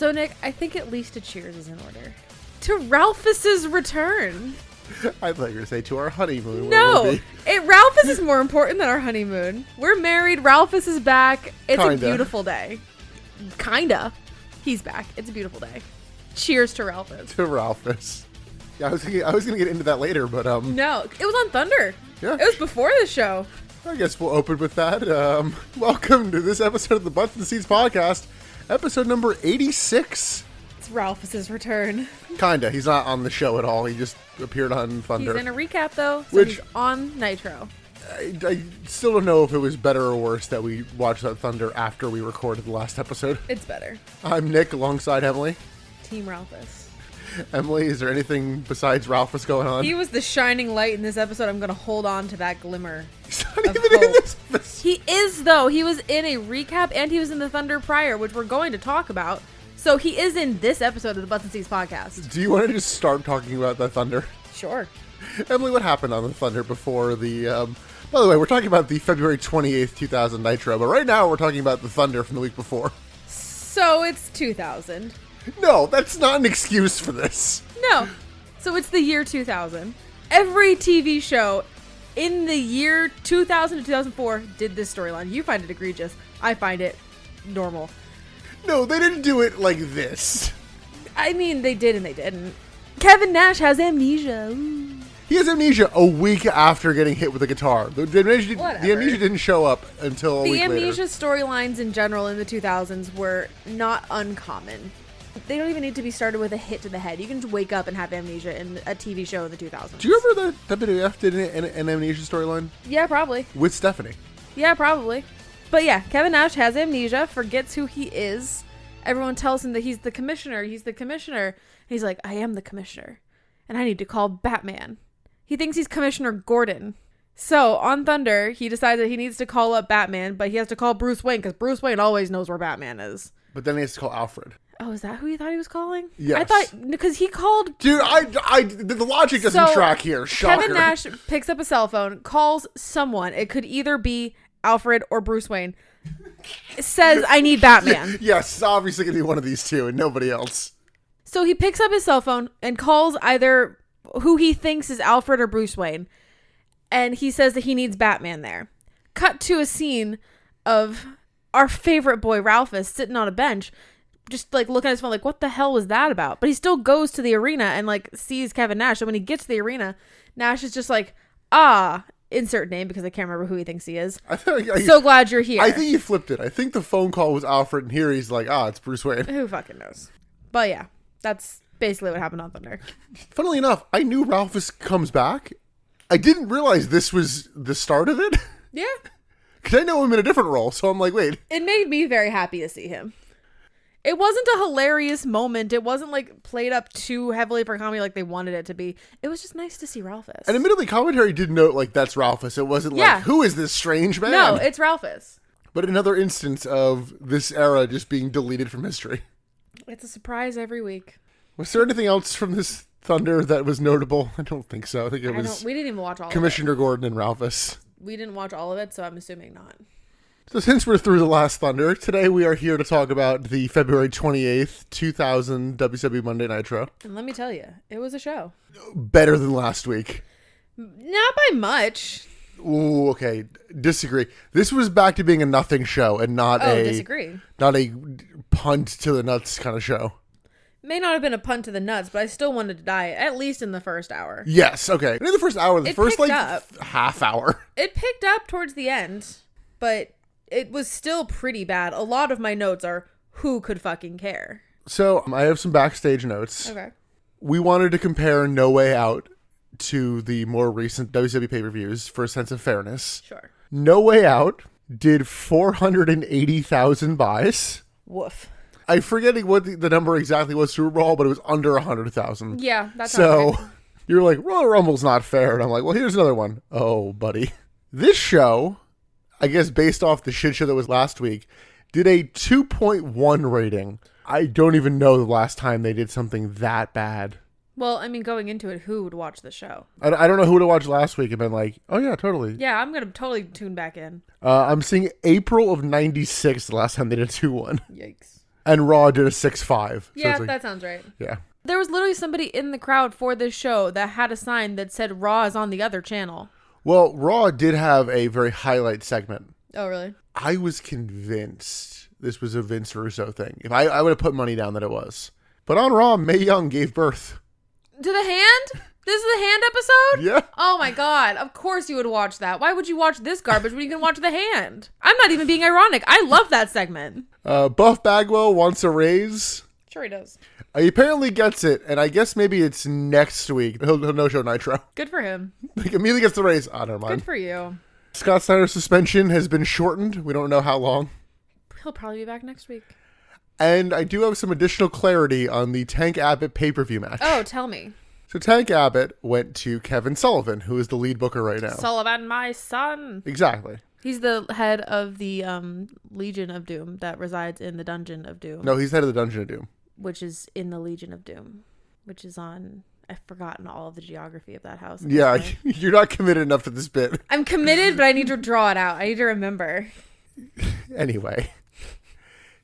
So, Nick, I think at least a cheers is in order. To Ralphus's return. I thought you were going to say to our honeymoon. No, Ralphus is more important than our honeymoon. We're married. Ralphus is back. It's a beautiful day. Kinda. He's back. It's a beautiful day. Cheers to Ralphus. To Ralphus. Yeah, I was gonna get into that later, but no, it was on Thunder. Yeah, it was before the show. I guess we'll open with that. Welcome to this episode of the Butts and Seats podcast, episode number 86. It's Ralphus's return. Kinda. He's not on the show at all. He just appeared on Thunder. He's in a recap though, so he's on Nitro. I still don't know if it was better or worse that we watched that Thunder after we recorded the last episode. It's better. I'm Nick, alongside Emily. Team Ralphus. Emily, is there anything besides Ralphus going on? He was the shining light in this episode. I'm going to hold on to that glimmer. He's not even in this episode. He is, though. He was in a recap and he was in the Thunder prior, which we're going to talk about. So he is in this episode of the Butts and Seats podcast. Do you want to just start talking about the Thunder? Sure. Emily, what happened on the Thunder before the... by the way, we're talking about the February 28th, 2000 Nitro, but right now we're talking about the Thunder from the week before. So it's 2000. No, that's not an excuse for this. No. So it's the year 2000. Every TV show in the year 2000 to 2004 did this storyline. You find it egregious. I find it normal. No, they didn't do it like this. I mean, they did and they didn't. Kevin Nash has amnesia. Ooh. He has amnesia a week after getting hit with a guitar. The amnesia didn't show up until a week later. The amnesia storylines in general in the 2000s were not uncommon. They don't even need to be started with a hit to the head. You can just wake up and have amnesia in a TV show in the 2000s. Do you remember that WWF did an amnesia storyline? Yeah, probably. With Stephanie. Yeah, probably. But yeah, Kevin Nash has amnesia, forgets who he is. Everyone tells him that he's the commissioner. He's the commissioner. And he's like, I am the commissioner. And I need to call Batman. He thinks he's Commissioner Gordon. So on Thunder, he decides that he needs to call up Batman, but he has to call Bruce Wayne because Bruce Wayne always knows where Batman is. But then he has to call Alfred. Oh, is that who he thought he was calling? Yes. I thought, because he called... Dude, the logic doesn't track here. Shocker. Kevin Nash picks up a cell phone, calls someone. It could either be Alfred or Bruce Wayne. Says, I need Batman. Yes, it's obviously going to be one of these two and nobody else. So he picks up his cell phone and calls either who he thinks is Alfred or Bruce Wayne. And he says that he needs Batman there. Cut to a scene of our favorite boy, Ralphus, sitting on a bench. Just like looking at his phone like, what the hell was that about? But he still goes to the arena and like sees Kevin Nash. So when he gets to the arena, Nash is just like, insert name because I can't remember who he thinks he is. So glad you're here. I think he flipped it. I think the phone call was Alfred and here he's like, it's Bruce Wayne. Who fucking knows? But yeah, that's basically what happened on Thunder. Funnily enough, I knew Ralphus comes back. I didn't realize this was the start of it. Yeah. Because I know him in a different role. So I'm like, wait. It made me very happy to see him. It wasn't a hilarious moment. It wasn't like played up too heavily for comedy like they wanted it to be. It was just nice to see Ralphus. And admittedly, commentary did note like that's Ralphus. It wasn't like, who is this strange man? No, it's Ralphus. But another instance of this era just being deleted from history. It's a surprise every week. Was there anything else from this Thunder that was notable? I don't think so. I think it was we didn't even watch all of it. Commissioner Gordon and Ralphus. We didn't watch all of it, so I'm assuming not. So since we're through the last Thunder, today we are here to talk about the February 28th, 2000 WWE Monday Nitro. And let me tell you, it was a show. Better than last week. Not by much. Ooh, okay. Disagree. This was back to being a nothing show and not disagree. Not a punt to the nuts kind of show. May not have been a punt to the nuts, but I still wanted to die, at least in the first hour. Yes, okay. In the first hour, the first half hour. It picked up towards the end, but it was still pretty bad. A lot of my notes are, who could fucking care? So, I have some backstage notes. Okay. We wanted to compare No Way Out to the more recent WWE pay-per-views for a sense of fairness. Sure. No Way Out did 480,000 buys. Woof. I'm forgetting what the number exactly was Super Bowl, but it was under 100,000. Yeah, that's so. You're like, Royal Rumble's not fair. And I'm like, well, here's another one. Oh, buddy. This show, I guess based off the shit show that was last week, did a 2.1 rating. I don't even know the last time they did something that bad. Well, I mean, going into it, who would watch the show? I don't know who to watch last week and been like, oh yeah, totally. Yeah, I'm going to totally tune back in. I'm seeing April of 96 the last time they did a 2-1. Yikes. And Raw did a 6-5. So Yeah, that sounds right. Yeah. There was literally somebody in the crowd for this show that had a sign that said Raw is on the other channel. Well, Raw did have a very highlight segment. Oh, really? I was convinced this was a Vince Russo thing. If I would have put money down that it was. But on Raw, Mae Young gave birth. To the hand? This is the hand episode? Yeah. Oh my god. Of course you would watch that. Why would you watch this garbage when you can watch the hand? I'm not even being ironic. I love that segment. Buff Bagwell wants a raise. Sure he does. He apparently gets it, and I guess maybe it's next week. He'll no-show Nitro. Good for him. Like, immediately gets the raise. Oh, never mind. Good for you. Scott Snyder's suspension has been shortened. We don't know how long. He'll probably be back next week. And I do have some additional clarity on the Tank Abbott pay-per-view match. Oh, tell me. So Tank Abbott went to Kevin Sullivan, who is the lead booker right now. Sullivan, my son. Exactly. He's the head of the Legion of Doom that resides in the Dungeon of Doom. No, he's head of the Dungeon of Doom. Which is in the Legion of Doom. Which is on... I've forgotten all of the geography of that house. Yeah, you're not committed enough to this bit. I'm committed, but I need to draw it out. I need to remember. Anyway.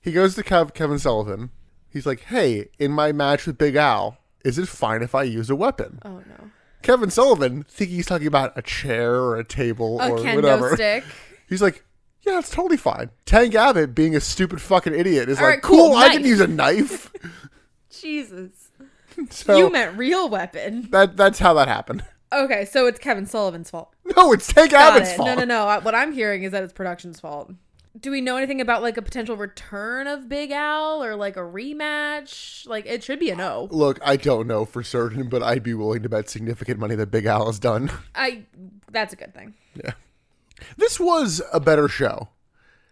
He goes to Kevin Sullivan. He's like, hey, in my match with Big Al, is it fine if I use a weapon? Oh, no. Kevin Sullivan, thinking he's talking about a chair or a table or kendo whatever. Stick. He's like, yeah, it's totally fine. Tank Abbott, being a stupid fucking idiot, is all like, right, cool, I knife. can use a knife. Jesus. So you meant real weapon. That's how that happened. Okay, so it's Kevin Sullivan's fault. No, it's Tank Abbott's fault. No. What I'm hearing is that it's production's fault. Do we know anything about like a potential return of Big Al or like a rematch? Like it should be a no. Look, I don't know for certain, but I'd be willing to bet significant money that Big Al has done. That's a good thing. Yeah. This was a better show.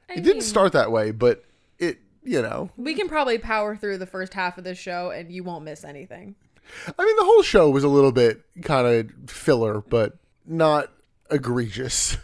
It didn't start that way, but it, we can probably power through the first half of this show and you won't miss anything. I mean, the whole show was a little bit kind of filler, but not egregious.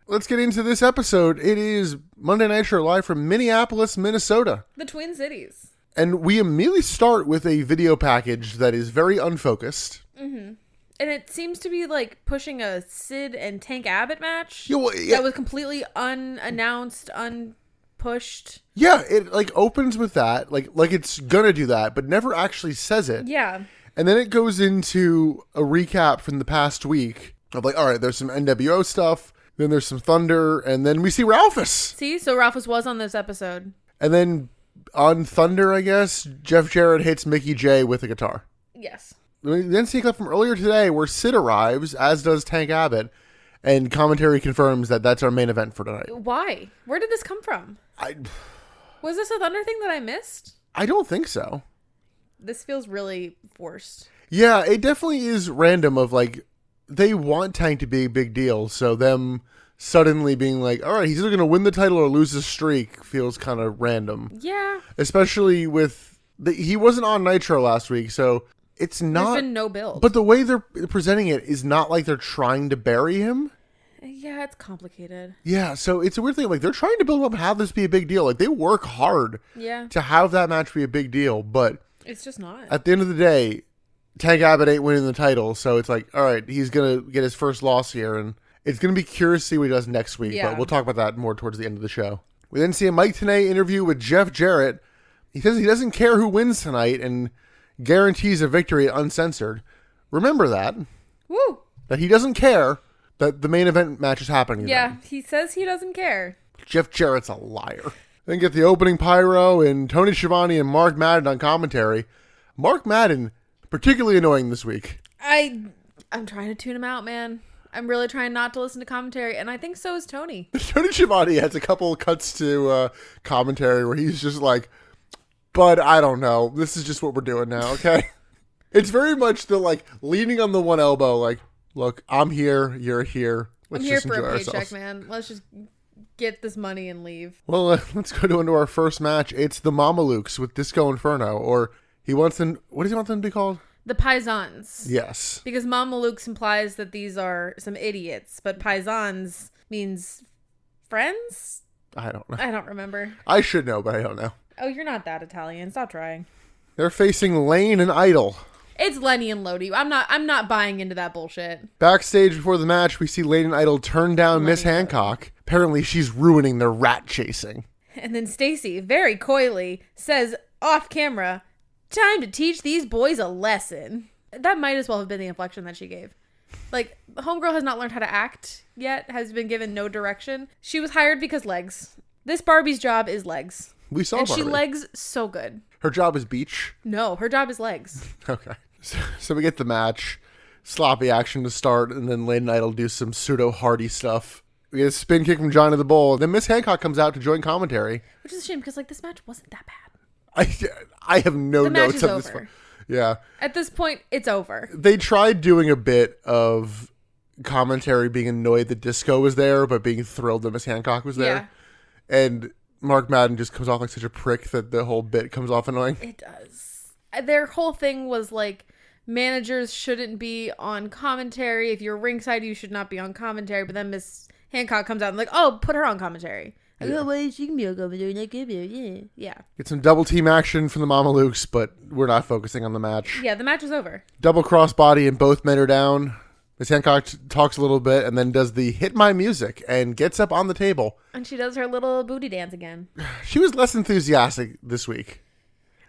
Let's get into this episode. It is Monday Nitro live from Minneapolis, Minnesota. The Twin Cities. And we immediately start with a video package that is very unfocused. Mm-hmm. And it seems to be like pushing a Sid and Tank Abbott match Yeah. that was completely unannounced, unpushed. Yeah, it like opens with that, like it's gonna do that, but never actually says it. Yeah. And then it goes into a recap from the past week of like, all right, there's some NWO stuff, then there's some Thunder, and then we see Ralphus. See, so Ralphus was on this episode. And then on Thunder, I guess, Jeff Jarrett hits Mickey J with a guitar. Yes. We then see a clip from earlier today where Sid arrives, as does Tank Abbott, and commentary confirms that that's our main event for tonight. Why? Where did this come from? Was this a Thunder thing that I missed? I don't think so. This feels really forced. Yeah, it definitely is random of like, they want Tank to be a big deal, so them suddenly being like, all right, he's either going to win the title or lose the streak feels kind of random. Yeah. Especially with, he wasn't on Nitro last week, so it's not. There's been no build. But the way they're presenting it is not like they're trying to bury him. Yeah, it's complicated. Yeah, so it's a weird thing. Like, they're trying to build up, have this be a big deal. Like, they work hard to have that match be a big deal, but it's just not. At the end of the day, Tank Abbott ain't winning the title, so it's like, all right, he's going to get his first loss here, and it's going to be curious to see what he does next week, but we'll talk about that more towards the end of the show. We then see a Mike Tenay interview with Jeff Jarrett. He says he doesn't care who wins tonight and guarantees a victory at Uncensored. Remember that. Woo! That he doesn't care that the main event match is happening. Yeah, he says he doesn't care. Jeff Jarrett's a liar. Then get the opening pyro and Tony Schiavone and Mark Madden on commentary. Mark Madden, particularly annoying this week. I'm trying to tune him out, man. I'm really trying not to listen to commentary, and I think so is Tony. Tony Schiavone has a couple of cuts to commentary where he's just like, but I don't know. This is just what we're doing now, okay? It's very much the like leaning on the one elbow, like, look, I'm here, you're here. I'm here for a paycheck, man. Let's just get this money and leave. Well, let's go into our first match. It's the Mamalukes with Disco Inferno, or he wants them. What does he want them to be called? The Paisans. Yes. Because Mamalukes implies that these are some idiots, but Paisans means friends? I don't know. I don't remember. I should know, but I don't know. Oh, you're not that Italian. Stop trying. They're facing Lane and Idol. It's Lenny and Lodi. I'm not buying into that bullshit. Backstage before the match, we see Lane and Idol turn down Miss Hancock. Apparently, she's ruining their rat chasing. And then Stacy, very coyly, says off camera, "Time to teach these boys a lesson." That might as well have been the inflection that she gave. Like, homegirl has not learned how to act yet, has been given no direction. She was hired because legs. This Barbie's job is legs. We saw and Barbie. she legs so good. Her job is beach. No, her job is legs. Okay. So we get the match. Sloppy action to start, and then Lane Knight will do some pseudo-hardy stuff. We get a spin kick from Johnny the Bull. Then Miss Hancock comes out to join commentary. Which is a shame, because, like, this match wasn't that bad. I have no the match notes is of over. this. Yeah. At this point, it's over. They tried doing a bit of commentary being annoyed that Disco was there, but being thrilled that Miss Hancock was there. Yeah. And Mark Madden just comes off like such a prick that the whole bit comes off annoying. It does. Their whole thing was like, managers shouldn't be on commentary. If you're ringside, you should not be on commentary. But then Miss Hancock comes out and like, oh, put her on commentary. Like, Yeah. oh, well, she can be on commentary. Like, yeah. Yeah. Get some double team action from the Mamalukes, but we're not focusing on the match. Yeah, the match was over. Double crossbody and both men are down. Miss Hancock talks a little bit and then does the hit my music and gets up on the table. And she does her little booty dance again. She was less enthusiastic this week.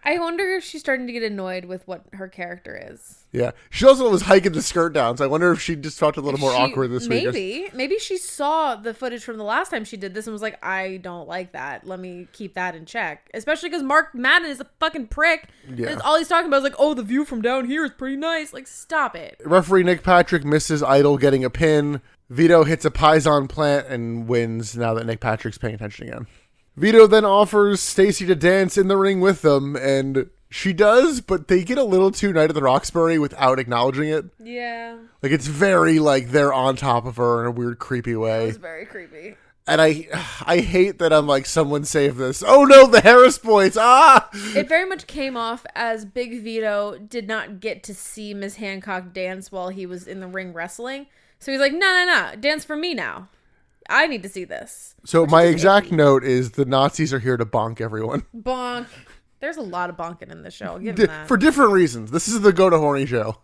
I wonder if she's starting to get annoyed with what her character is. Yeah. She also was hiking the skirt down, so I wonder if she just felt a little more awkward this week. Maybe she saw the footage from the last time she did this and was like, I don't like that. Let me keep that in check. Especially because Mark Madden is a fucking prick. Yeah. And all he's talking about is like, oh, the view from down here is pretty nice. Like, stop it. Referee Nick Patrick misses Idol getting a pin. Vito hits a Paisan plant and wins now that Nick Patrick's paying attention again. Vito then offers Stacy to dance in the ring with them, and she does, but they get a little too Night at the Roxbury without acknowledging it. Yeah. Like, it's very, like, they're on top of her in a weird, creepy It way. was very creepy. And I hate that I'm like, someone save this. Oh no, the Harris boys! Ah! It very much came off as Big Vito did not get to see Miss Hancock dance while he was in the ring wrestling. So he's like, no, dance for me now. I need to see this. So my exact note is the Nazis are here to bonk everyone. Bonk. There's a lot of bonking in this show. I'll give him that. For different reasons. This is the Go to Horny show.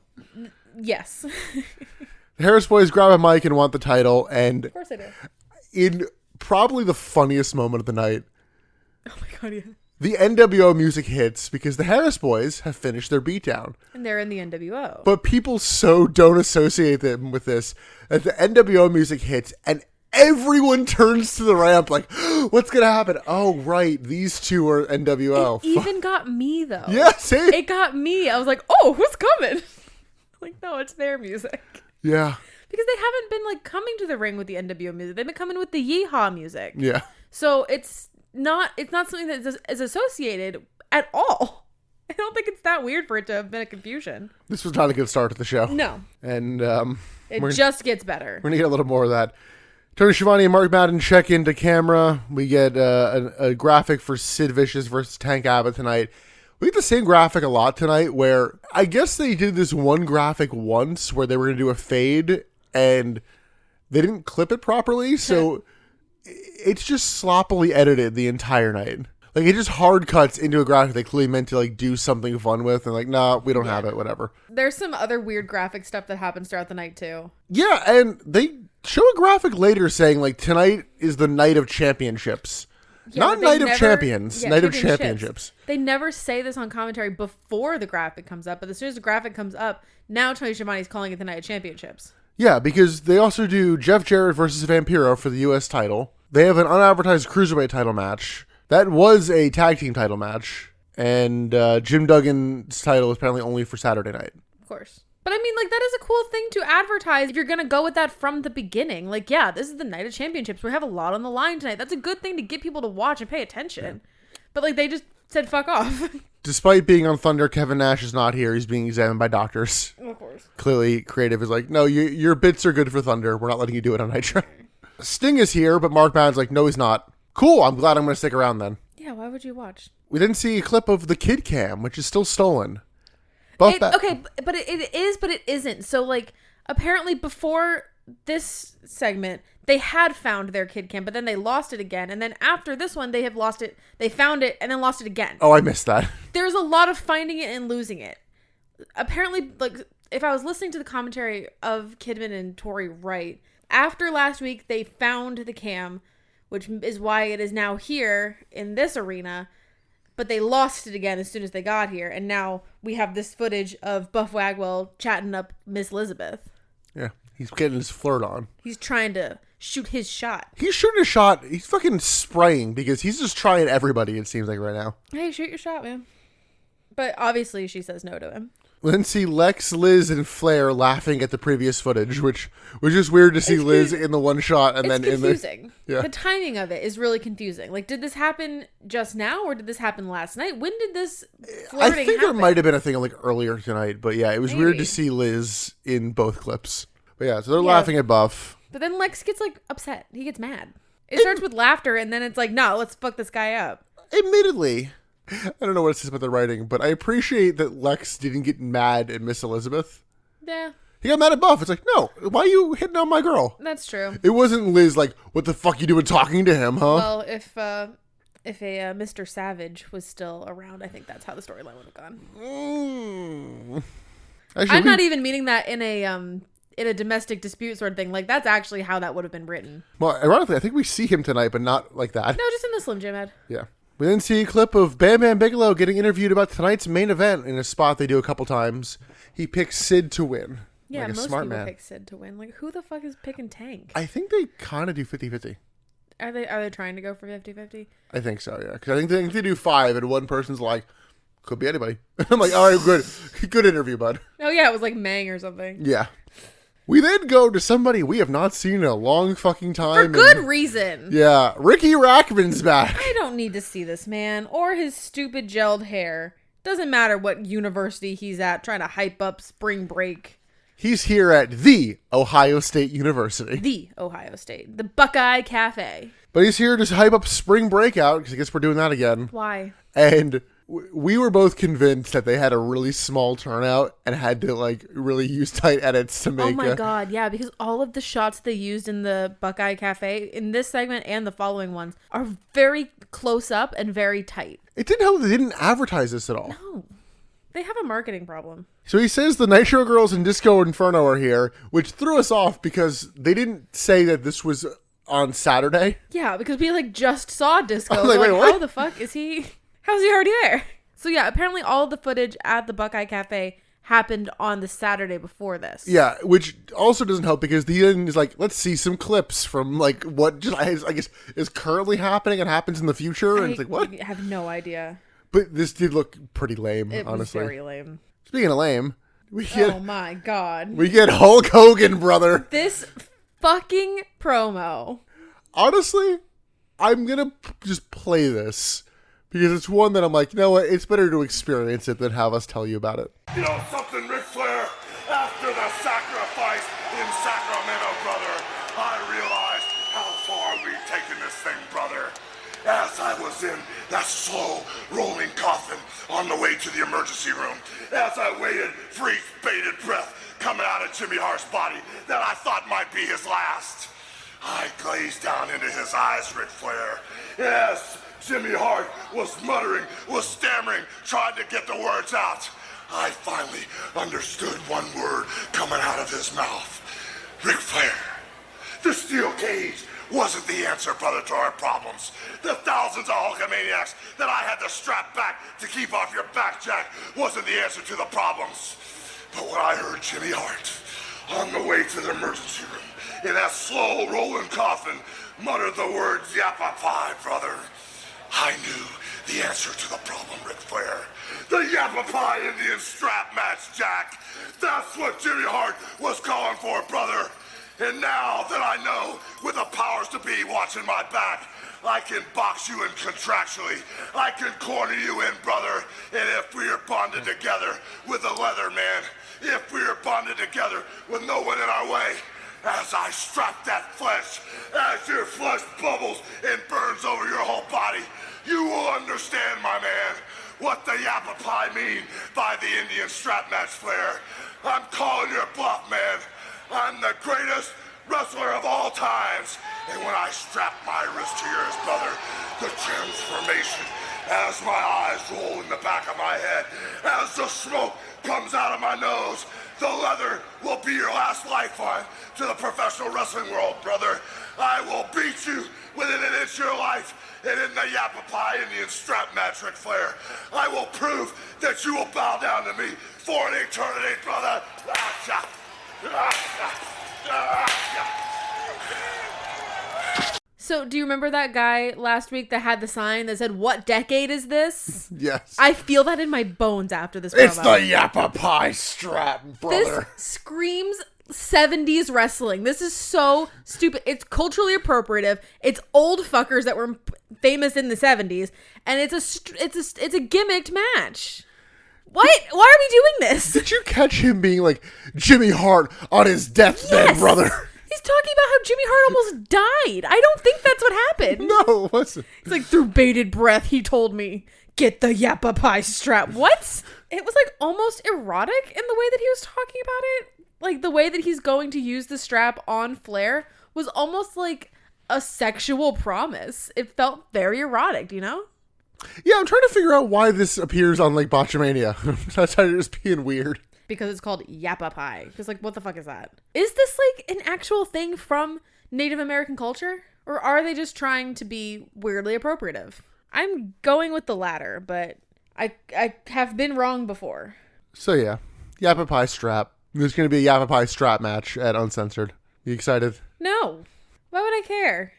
Yes. The Harris boys grab a mic and want the title, and Of course I do. in probably the funniest moment of the night, Oh my god, yeah. the NWO music hits because the Harris boys have finished their beatdown. And they're in the NWO. But people so don't associate them with this that the NWO music hits and everyone turns to the ramp like, what's going to happen? Oh, right. These two are NWO. It even got me, though. Yeah, same. It got me. I was like, oh, who's coming? Like, no, it's their music. Yeah. Because they haven't been, like, coming to the ring with the NWO music. They've been coming with the Yeehaw music. Yeah. So it's not something that is associated at all. I don't think it's that weird for it to have been a confusion. This was not a good start to the show. No. And It just gets better. we're going to get a little more of that. Tony Schiavone and Mark Madden check into camera. We get a graphic for Sid Vicious versus Tank Abbott tonight. We get the same graphic a lot tonight where I guess they did this one graphic once where they were going to do a fade and they didn't clip it properly. So it's just sloppily edited the entire night. Like, it just hard cuts into a graphic they clearly meant to, like, do something fun with. And, like, nah, we don't have it, whatever. There's some other weird graphic stuff that happens throughout the night, too. Yeah, and they show a graphic later saying, like, tonight is the night of championships. Yeah, Not but they night of never- champions, yeah, night of championships. They never say this on commentary before the graphic comes up, but as soon as the graphic comes up, now Tony Schiavone's calling it the night of championships. Yeah, because they also do Jeff Jarrett versus Vampiro for the U.S. title. They have an unadvertised Cruiserweight title match. That was a tag team title match. And Jim Duggan's title is apparently only for Saturday night. Of course. But I mean, like, that is a cool thing to advertise if you're going to go with that from the beginning. Like, yeah, this is the night of championships. We have a lot on the line tonight. That's a good thing to get people to watch and pay attention. But, like, they just said fuck off. Despite being on Thunder, Kevin Nash is not here. He's being examined by doctors. Of course. Clearly, creative is like, no, your bits are good for Thunder. We're not letting you do it on Nitro. Sting is here, but Mark Madden's like, no, he's not. Cool, I'm glad I'm going to stick around then. Yeah, why would you watch? We didn't see a clip of the kid cam, which is still stolen. Okay, but it is, but it isn't. So, like, apparently before this segment, they had found their kid cam, but then they lost it again. And then after this one, they have lost it. They found it and then lost it again. Oh, I missed that. There's a lot of finding it and losing it. Apparently, like, if I was listening to the commentary of Kidman and Tori Wright, after last week, they found the cam which is why it is now here in this arena. But they lost it again as soon as they got here. And now we have this footage of Buff Bagwell chatting up Miss Elizabeth. Yeah, he's getting his flirt on. He's trying to shoot his shot. He's shooting a shot. He's fucking spraying because he's just trying everybody, it seems like, right now. Hey, shoot your shot, man. But obviously she says no to him. Then see Lex, Liz, and Flair laughing at the previous footage, which was just weird to see Liz in the one shot and then in the... It's confusing. Yeah. The timing of it is really confusing. Like, did this happen just now or did this happen last night? When did this flirting I think happen? there might have been a thing like earlier tonight, but yeah, it was weird to see Liz in both clips. But yeah, so they're laughing at Buff. But then Lex gets like upset. He gets mad. It starts with laughter and then it's like, no, let's fuck this guy up. Admittedly, I don't know what it says about the writing, but I appreciate that Lex didn't get mad at Miss Elizabeth. Yeah. He got mad at Buff. It's like, no, why are you hitting on my girl? That's true. It wasn't Liz like, what the fuck you doing talking to him, huh? Well, if a Mr. Savage was still around, I think that's how the storyline would have gone. Actually, I'm not even meaning that in a domestic dispute sort of thing. Like, that's actually how that would have been written. Well, ironically, I think we see him tonight, but not like that. No, just in the Slim Jim ad. Yeah. We then see a clip of Bam Bam Bigelow getting interviewed about tonight's main event in a spot they do a couple times. He picks Sid to win. Yeah, like a most smart people man. pick Sid to win. Like, who the fuck is picking Tank? I think they kind of do 50-50. Are they trying to go for 50-50? I think so, yeah. Because I think they do 5, and one person's like, could be anybody. I'm like, all right, good. Good interview, bud. Oh, yeah, it was like Mang or something. Yeah. We then go to somebody we have not seen in a long fucking time. For good reason. Yeah. Ricky Rackman's back. I don't need to see this man or his stupid gelled hair. Doesn't matter what university he's at trying to hype up spring break. He's here at the Ohio State University. The Ohio State. The Buckeye Cafe. But he's here to hype up spring breakout, because I guess we're doing that again. Why? And we were both convinced that they had a really small turnout and had to, like, really use tight edits to make Oh my God, yeah, because all of the shots they used in the Buckeye Cafe, in this segment and the following ones, are very close up and very tight. It didn't help they didn't advertise this at all. No. They have a marketing problem. So he says the Nitro Girls and Disco Inferno are here, which threw us off because they didn't say that this was on Saturday. Yeah, because we like just saw Disco. I was like, wait, what? How the fuck is he? How's he already there? So yeah, apparently all of the footage at the Buckeye Cafe happened on the Saturday before this. Yeah, which also doesn't help because the end is like, let's see some clips from like what just I guess is currently happening and happens in the future. And it's like, what? I have no idea. But this did look pretty lame, It honestly. was very lame. Speaking of lame, oh my God. We get Hulk Hogan, brother. This fucking promo. Honestly, I'm going to just play this because it's one that I'm like, you know what? It's better to experience it than have us tell you about it. You know something, Ric Flair? After the sacrifice in Sacramento, brother, I realized how far we've taken this thing, brother. As I was in that slow rolling coffin on the way to the emergency room, as I waited for each bated breath coming out of Jimmy Hart's body that I thought might be his last, I gazed down into his eyes, Ric Flair. Yes, Jimmy Hart was muttering, was stammering, trying to get the words out. I finally understood one word coming out of his mouth. Ric Flair, the steel cage wasn't the answer, brother, to our problems. The thousands of Hulkamaniacs that I had to strap back to keep off your back, Jack, wasn't the answer to the problems. But when I heard Jimmy Hart on the way to the emergency room in that slow rolling coffin mutter the words YAPAPI, brother, I knew the answer to the problem, Ric Flair. The YAPAPI Indian strap match, Jack. That's what Jimmy Hart was calling for, brother. And now that I know, with the powers to be watching my back, I can box you in contractually. I can corner you in, brother. And if we are bonded together with the leather, man, if we are bonded together with no one in our way, as I strap that flesh, as your flesh bubbles and burns over your whole body, you will understand, my man, what the YAPAPI mean by the Indian strap match, Flair. I'm calling your bluff, man. I'm the greatest wrestler of all times. And when I strap my wrist to yours, brother, the transformation, as my eyes roll in the back of my head, as the smoke comes out of my nose, the leather will be your last lifeline to the professional wrestling world, brother. I will beat you within an inch of your life. And in the YAPAPI Indian strap match, Ric Flair, I will prove that you will bow down to me for an eternity, brother. So, do you remember that guy last week that had the sign that said, "What decade is this?" Yes. I feel that in my bones after this It's promo. the YAPAPI strap, brother. This screams 70s wrestling. This is so stupid. It's culturally appropriative. It's old fuckers that were famous in the 70s, and it's a gimmicked match. What? Why are we doing this? Did you catch him being like Jimmy Hart on his deathbed, Yes! brother? He's talking about how Jimmy Hart almost died. I don't think that's what happened. No, it wasn't. It's like, through bated breath, he told me, "Get the YAPAPI strap." What? It was like almost erotic in the way that he was talking about it. Like the way that he's going to use the strap on Flair was almost like a sexual promise. It felt very erotic, you know? Yeah, I'm trying to figure out why this appears on like Botchamania. That's how you're just being weird. Because it's called YAPAPI. Because like, what the fuck is that? Is this like an actual thing from Native American culture? Or are they just trying to be weirdly appropriative? I'm going with the latter, but I have been wrong before. So yeah, YAPAPI strap. There's going to be a YAPAPI strap match at Uncensored. You excited? No. Why would I care?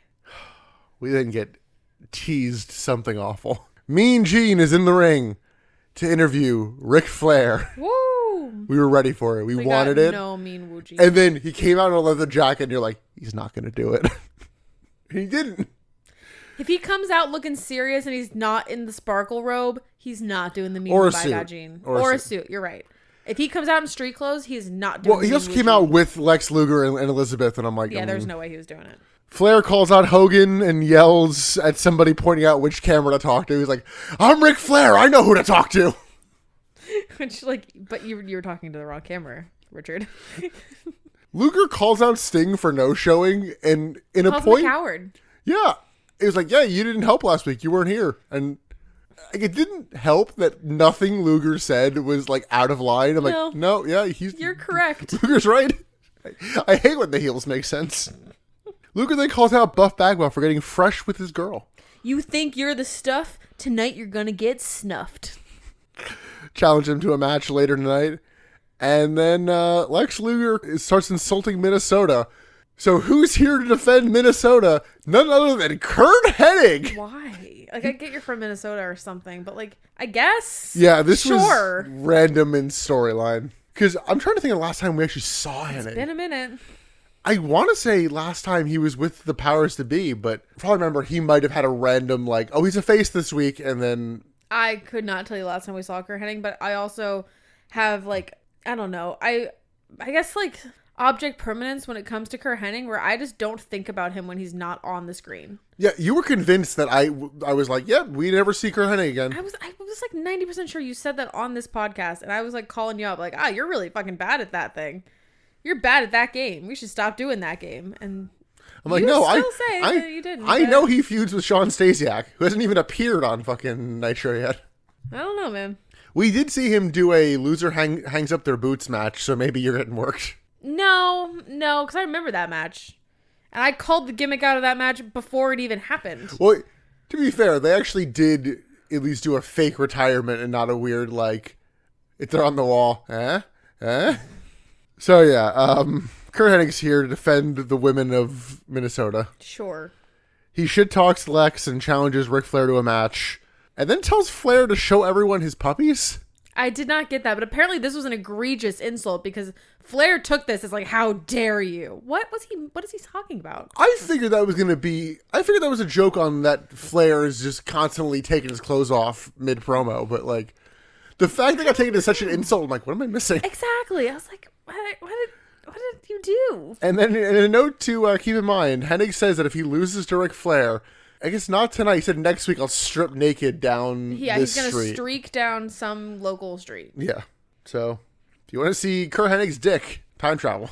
We didn't get teased something awful. Mean Gene is in the ring to interview Ric Flair. Woo! We were ready for it. We wanted it. No mean Woogie. And then he came out in a leather jacket and you're like, he's not going to do it. He didn't. If he comes out looking serious and he's not in the sparkle robe, he's not doing the mean Or a by suit. God Gene. Or a a suit. You're right. If he comes out in street clothes, he's not doing Well, he the also mean came Woogie. out with Lex Luger and Elizabeth, and I'm like, Yeah, there's no way he was doing it. Flair calls out Hogan and yells at somebody pointing out which camera to talk to. He's like, I'm Ric Flair. I know who to talk to. Which, like, but you were talking to the wrong camera, Richard. Luger calls out Sting for no showing, and in a Calls him point, a coward. yeah, it was like, yeah, you didn't help last week. You weren't here, and like, it didn't help that nothing Luger said was like out of line. I'm No. like, no, yeah, You're correct. Luger's right. I hate when the heels make sense. Luger then calls out Buff Bagwell for getting fresh with his girl. You think you're the stuff? Tonight you're gonna get snuffed. Challenge him to a match later tonight. And then Lex Luger starts insulting Minnesota. So who's here to defend Minnesota? None other than Kurt Hennig. Why? Like, I get you're from Minnesota or something, but like, I guess. Yeah, this Sure. was random in storyline. Because I'm trying to think of the last time we actually saw Hennig. Been a minute. I want to say last time he was with the powers to be, but if I remember, he might have had a random like, oh, he's a face this week, and then I could not tell you last time we saw Kurt Hennig, but I also have like, I don't know, I guess like object permanence when it comes to Kurt Hennig, where I just don't think about him when he's not on the screen. yeah, you were convinced that I was like, yeah, we never see Kurt Hennig again. I was like 90% sure you said that on this podcast, and I was like calling you up like, you're really fucking bad at that thing. You're bad at that game. We should stop doing that game. And I'm like, you no, still say that you didn't. I but know he feuds with Sean Stasiak, who hasn't even appeared on fucking Nitro yet. I don't know, man. We did see him do a loser hangs up their boots match, so maybe you're getting worked. No, because I remember that match. And I called the gimmick out of that match before it even happened. Well, to be fair, they actually did at least do a fake retirement and not a weird, like, if they're on the wall. So, yeah, Kurt Hennig's here to defend the women of Minnesota. Sure. He shit talks Lex and challenges Ric Flair to a match, and then tells Flair to show everyone his puppies. I did not get that, but apparently this was an egregious insult because Flair took this as like, how dare you? What is he talking about? I figured that was a joke on that Flair is just constantly taking his clothes off mid-promo, but like, the fact that I got taken as such an insult, I'm like, what am I missing? Exactly. I was like, what did you do? And then in a note to keep in mind, Hennig says that if he loses to Ric Flair, I guess not tonight, he said next week I'll strip naked down Yeah, this he's going to street. streak down some local street. Yeah. So, if you want to see Kurt Hennig's dick, time travel.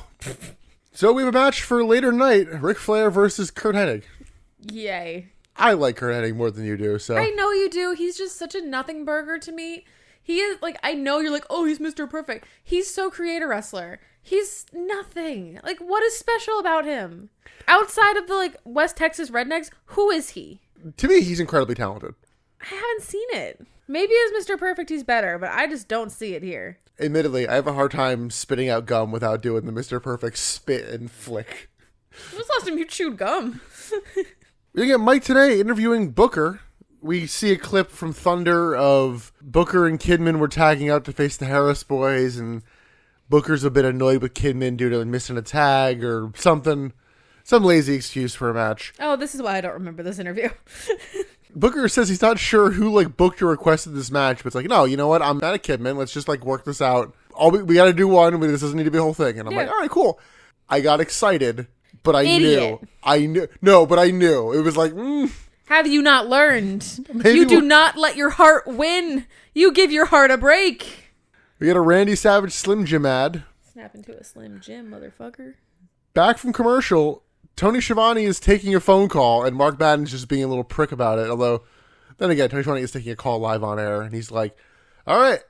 So we have a match for later tonight, Ric Flair versus Kurt Hennig. Yay. I like Kurt Hennig more than you do, so. I know you do. He's just such a nothing burger to me. He is, like, I know you're like, oh, he's Mr. Perfect. He's so creator wrestler. He's nothing. Like, what is special about him? Outside of the, like, West Texas Rednecks, who is he? To me, he's incredibly talented. I haven't seen it. Maybe as Mr. Perfect he's better, but I just don't see it here. Admittedly, I have a hard time spitting out gum without doing the Mr. Perfect spit and flick. When was the last time you chewed gum? We get Mike today interviewing Booker. We see a clip from Thunder of Booker and Kidman were tagging out to face the Harris Boys, and Booker's a bit annoyed with Kidman due to missing a tag or something. Some lazy excuse for a match. Oh, this is why I don't remember this interview. Booker says he's not sure who, like, booked or requested this match, but it's like, no, you know what? I'm not a Kidman. Let's just, like, work this out. We got to do one. This doesn't need to be a whole thing. And I'm like, all right, cool. I got excited, but I knew. No, but I knew. It was like, Have you not learned? Maybe You do not let your heart win. You give your heart a break. We got a Randy Savage Slim Jim ad. Snap into a Slim Jim, motherfucker. Back from commercial, Tony Schiavone is taking a phone call, and Mark Madden's just being a little prick about it. Although, then again, Tony Schiavone is taking a call live on air, and he's like, all right,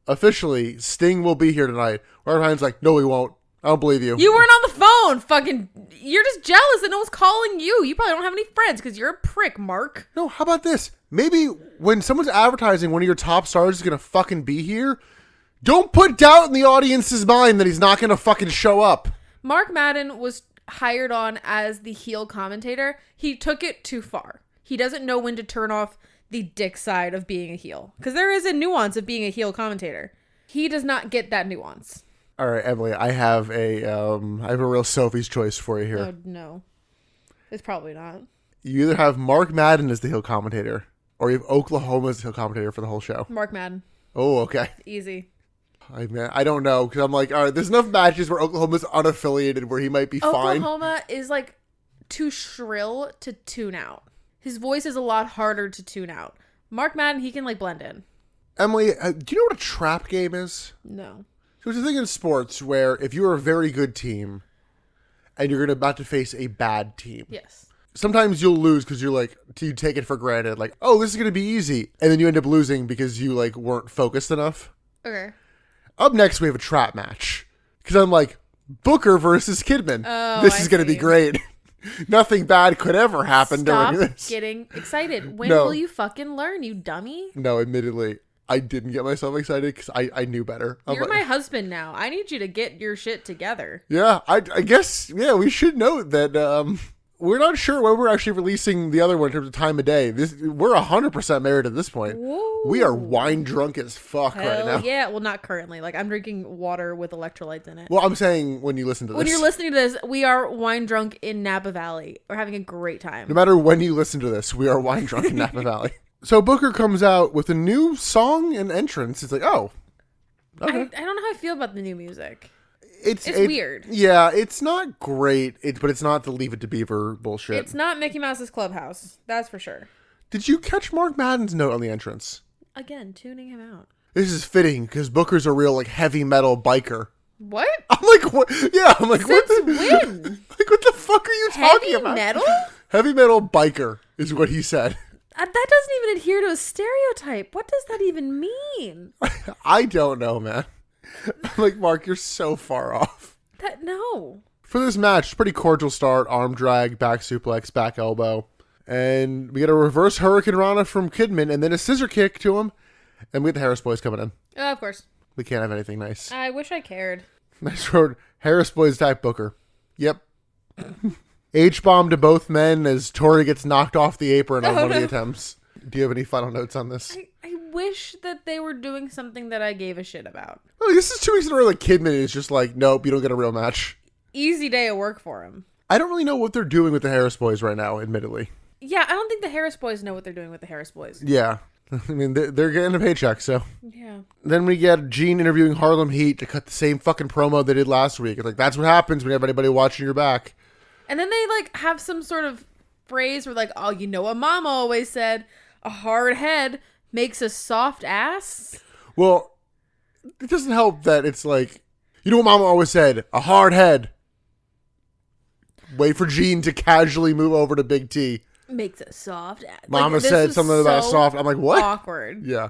officially, Sting will be here tonight. Mark Madden's like, no, he won't. I don't believe you. You weren't on the phone. Fucking, you're just jealous that no one's calling you. You probably don't have any friends because you're a prick, Mark. No, how about this? Maybe when someone's advertising one of your top stars is going to fucking be here, don't put doubt in the audience's mind that he's not going to fucking show up. Mark Madden was hired on as the heel commentator. He took it too far. He doesn't know when to turn off the dick side of being a heel. Because there is a nuance of being a heel commentator. He does not get that nuance. All right, Emily, I have a real Sophie's choice for you here. Oh, no. It's probably not. You either have Mark Madden as the heel commentator, or you have Oklahoma as the heel commentator for the whole show. Mark Madden. Oh, okay. Easy. I don't know, because I'm like, all right, there's enough matches where Oklahoma's unaffiliated where he might be fine. Oklahoma is like too shrill to tune out. His voice is a lot harder to tune out. Mark Madden, he can like blend in. Emily, do you know what a trap game is? No. So it's a thing in sports where if you're a very good team and you're about to face a bad team. Yes. Sometimes you'll lose because you're like, you take it for granted. Like, oh, this is going to be easy. And then you end up losing because you like weren't focused enough. Okay. Up next, we have a trap match. Because I'm like, Booker versus Kidman. Oh, this is going to be great. Nothing bad could ever happen during this. Stop getting excited. When will you fucking learn, you dummy? No, admittedly, I didn't get myself excited because I knew better. You're my husband now. I need you to get your shit together. Yeah, I guess, yeah, we should note that we're not sure when we're actually releasing the other one in terms of time of day. We're 100% married at this point. Whoa. We are wine drunk as fuck right now. Yeah, well, not currently. Like, I'm drinking water with electrolytes in it. Well, I'm saying when you listen to this. When you're listening to this, we are wine drunk in Napa Valley. We're having a great time. No matter when you listen to this, we are wine drunk in Napa Valley. So Booker comes out with a new song and entrance. It's like, oh. Okay. I don't know how I feel about the new music. It's weird. Yeah, it's not great, but it's not the Leave It to Beaver bullshit. It's not Mickey Mouse's Clubhouse. That's for sure. Did you catch Mark Madden's note on the entrance? Again, tuning him out. This is fitting because Booker's a real like heavy metal biker. What? I'm like, what? Yeah, I'm like, Since what? when? Like, what the fuck are you talking about? Heavy metal? Heavy metal biker is what he said. That doesn't even adhere to a stereotype. What does that even mean? I don't know, man. I'm like, Mark, you're so far off. No. For this match, pretty cordial start. Arm drag, back suplex, back elbow. And we get a reverse Hurricane Rana from Kidman and then a scissor kick to him. And we get the Harris Boys coming in. Oh, of course. We can't have anything nice. I wish I cared. Nice road. Harris Boys attack Booker. Yep. H-bomb to both men as Tori gets knocked off the apron on one of the attempts. Do you have any final notes on this? I wish that they were doing something that I gave a shit about. Oh, this is 2 weeks in a row that Kidman is just like, nope, you don't get a real match. Easy day of work for him. I don't really know what they're doing with the Harris Boys right now, admittedly. Yeah, I don't think the Harris Boys know what they're doing with the Harris Boys. Yeah. I mean, they're getting a paycheck, so. Yeah. Then we get Gene interviewing Harlem Heat to cut the same fucking promo they did last week. It's like, that's what happens when you have anybody watching your back. And then they, like, have some sort of phrase where, like, oh, you know what Mama always said, a hard head makes a soft ass. Well, it doesn't help that it's like, you know what Mama always said, a hard head. Wait for Gene to casually move over to Big T. Makes a soft ass. Mama said something about a soft. I'm like, what? Awkward. Yeah.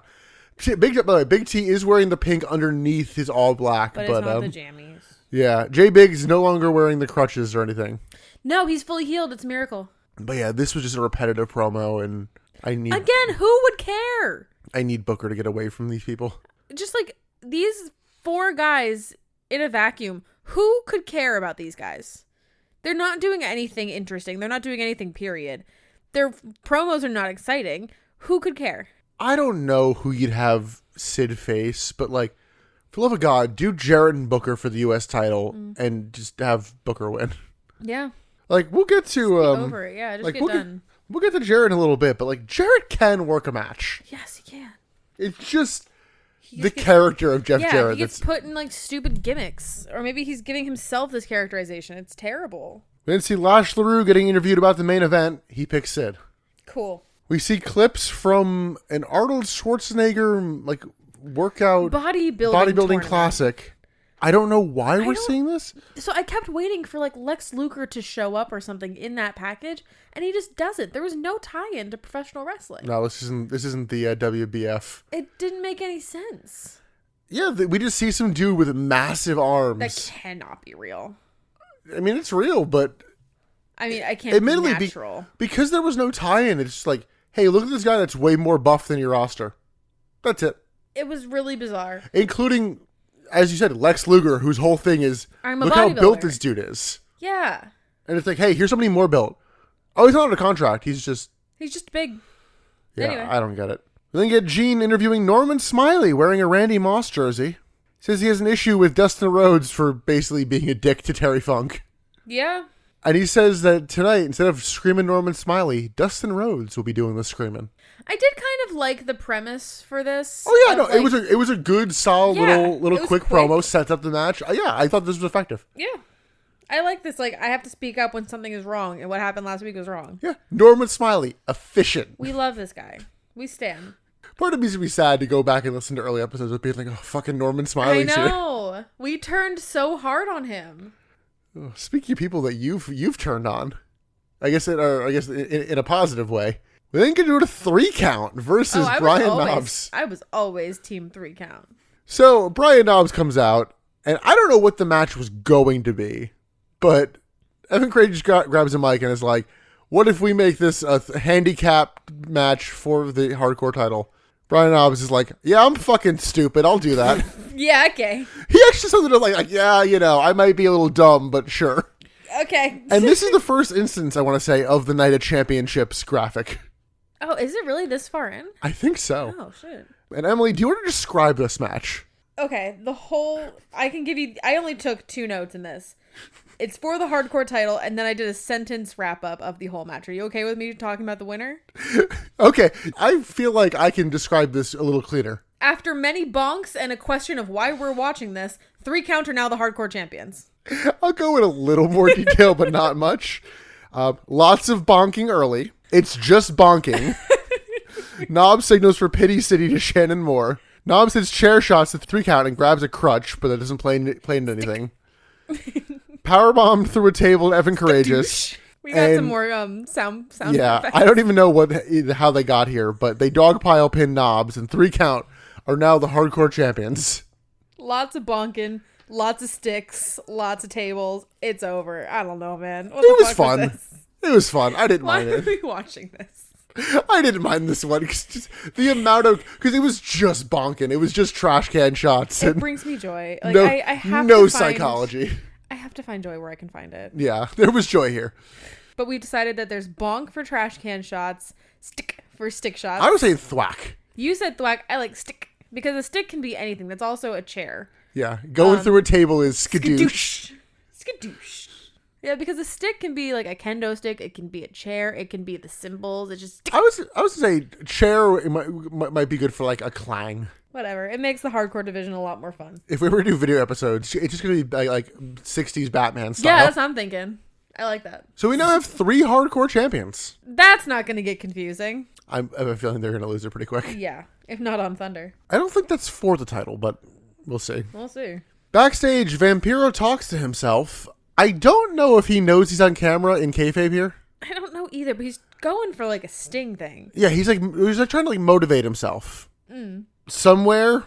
By the way, Big T is wearing the pink underneath his all black. But it's not the jammies. Yeah, J Big's no longer wearing the crutches or anything. No, he's fully healed. It's a miracle. But yeah, this was just a repetitive promo, and Again, who would care? I need Booker to get away from these people. Just like these 4 guys in a vacuum, who could care about these guys? They're not doing anything interesting. They're not doing anything, period. Their promos are not exciting. Who could care? I don't know who you'd have Sid face, but like, for the love of God, do Jarrett and Booker for the U.S. title and just have Booker win. Yeah. Like, we'll get to... Just over it. Yeah, just get done. We'll get to Jarrett in a little bit, but like, Jarrett can work a match. Yes, he can. It's just the character of Jeff Jarrett. He gets put in like stupid gimmicks. Or maybe he's giving himself this characterization. It's terrible. We didn't see Lash LaRue getting interviewed about the main event. He picks Sid. Cool. We see clips from an Arnold Schwarzenegger like workout bodybuilding classic. I don't know why we're seeing this. So I kept waiting for like Lex Luger to show up or something in that package, and he just doesn't. There was no tie-in to professional wrestling. No, this isn't the WBF. It didn't make any sense. Yeah, we just see some dude with massive arms. That cannot be real. I mean, it's real, but I mean, I can't. Admittedly, be natural. Because there was no tie-in. It's just like, hey, look at this guy that's way more buff than your roster. That's it. It was really bizarre, including, as you said, Lex Luger, whose whole thing is, look how built this dude is. Yeah. And it's like, hey, here's somebody more built. Oh, he's not on a contract. He's just big. Yeah, anyway. I don't get it. We then get Gene interviewing Norman Smiley wearing a Randy Moss jersey. Says he has an issue with Dustin Rhodes for basically being a dick to Terry Funk. Yeah. And he says that tonight, instead of screaming Norman Smiley, Dustin Rhodes will be doing the screaming. I did kind of like the premise for this. Oh yeah, no, like, it was a good, solid little quick promo, sets up the match. Yeah, I thought this was effective. Yeah. I like this. Like, I have to speak up when something is wrong, and what happened last week was wrong. Yeah, Norman Smiley, efficient. We love this guy. We stand. Part of me is to be sad to go back and listen to early episodes with being like, oh, fucking Norman Smiley's here. I know. We turned so hard on him. Oh, speaking of people that you've turned on, I guess in a positive way. We then get to do a 3 count versus Brian Knobbs. I was always team 3 count. So Brian Knobbs comes out, and I don't know what the match was going to be, but Evan Craig just grabs a mic and is like, what if we make this a handicap match for the hardcore title? Brian Knobbs is like, yeah, I'm fucking stupid. I'll do that. Yeah, okay. He actually said that like, yeah, you know, I might be a little dumb, but sure. Okay. And this is the first instance, I want to say, of the Night of Championships graphic. Oh, is it really this far in? I think so. Oh, shit. And Emily, do you want to describe this match? Okay, I only took 2 notes in this. It's for the hardcore title, and then I did a sentence wrap-up of the whole match. Are you okay with me talking about the winner? Okay, I feel like I can describe this a little cleaner. After many bonks and a question of why we're watching this, 3 count are now the hardcore champions. I'll go in a little more detail, but not much. Lots of bonking early. It's just bonking. Knobbs signals for Pity City to Shannon Moore. Knobbs hits chair shots at the 3 count and grabs a crutch, but that doesn't play into anything. Powerbomb through a table to Evan Courageous. We got some more sound yeah, effects. I don't even know how they got here, but they dogpile pin Knobbs, and 3 count are now the hardcore champions. Lots of bonking, lots of sticks, lots of tables. It's over. I don't know, man. It was fun. It was fun. I didn't mind it. Why are we watching this? I didn't mind this one because the amount of it was just bonking. It was just trash can shots. It brings me joy. Like, no, I have no to psychology. I have to find joy where I can find it. Yeah, there was joy here. But we decided that there's bonk for trash can shots, stick for stick shots. I would say thwack. You said thwack. I like stick because a stick can be anything. That's also a chair. Yeah, going through a table is skadoosh. Skadoosh. Yeah, because a stick can be like a kendo stick. It can be a chair. It can be the cymbals. It just. I was gonna say chair. It might be good for like a clang. Whatever. It makes the hardcore division a lot more fun. If we were to do video episodes, it's just gonna be like 60s Batman style. Yeah, that's what I'm thinking. I like that. So we now have 3 hardcore champions. That's not gonna get confusing. I have a feeling they're gonna lose it pretty quick. Yeah, if not on Thunder. I don't think that's for the title, but we'll see. We'll see. Backstage, Vampiro talks to himself. I don't know if he knows he's on camera in kayfabe here. I don't know either, but he's going for like a Sting thing. Yeah, he's like trying to like motivate himself. somewhere,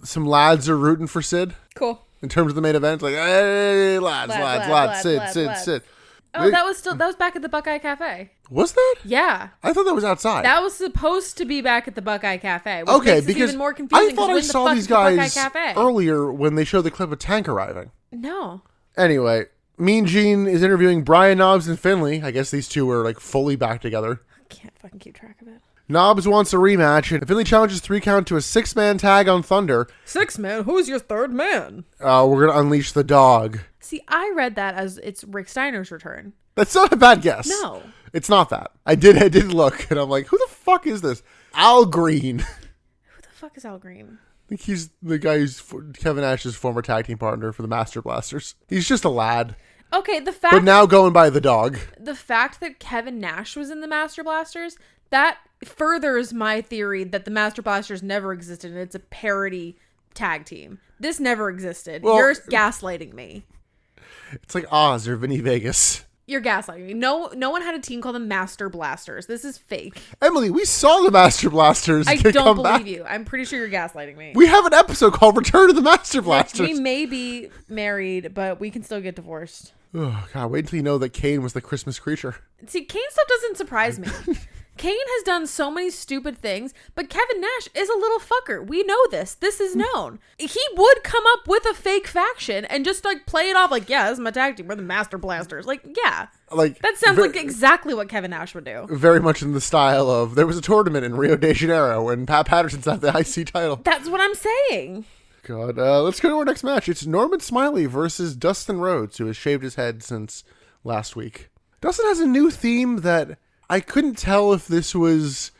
some lads are rooting for Sid Cool. in terms of the main event. Like, hey, lads, Sid. Oh, that was back at the Buckeye Cafe. Was that? Yeah. I thought that was outside. That was supposed to be back at the Buckeye Cafe. Which Okay, makes it because even more confusing. I thought I saw these guys earlier when they showed the clip of Tank arriving. No. Anyway, Mean Gene is interviewing Brian Knobbs and Finley. I guess these two were like fully back together. I can't fucking keep track of it. Knobbs wants a rematch, and Finley challenges 3 Count to a 6-man tag on Thunder. 6 man? Who's your third man? We're going to unleash the dog. See, I read that as it's Rick Steiner's return. That's not a bad guess. No. It's not that. I did look, and I'm like, who the fuck is this? Al Green. Who the fuck is Al Green? I think he's the guy who's Kevin Nash's former tag team partner for the Master Blasters. He's just a lad. Okay, but now going by the dog. The fact that Kevin Nash was in the Master Blasters, that furthers my theory that the Master Blasters never existed and it's a parody tag team. This never existed. Well, you're gaslighting me. It's like Oz or Vinny Vegas. You're gaslighting me. No one had a team called the Master Blasters. This is fake. Emily, we saw the Master Blasters. I don't believe you. I'm pretty sure you're gaslighting me. We have an episode called Return of the Master Blasters. We may be married, but we can still get divorced. Oh, God, wait until you know that Kane was the Christmas creature. See, Kane stuff doesn't surprise me. Kane has done so many stupid things, but Kevin Nash is a little fucker. We know this. This is known. He would come up with a fake faction and just like play it off like, yeah, this is my tag team. We're the Master Blasters. Like, yeah. Like that sounds like exactly what Kevin Nash would do. Very much in the style of there was a tournament in Rio de Janeiro and Pat Patterson's at the IC title. That's what I'm saying. God, let's go to our next match. It's Norman Smiley versus Dustin Rhodes, who has shaved his head since last week. Dustin has a new theme that I couldn't tell if this was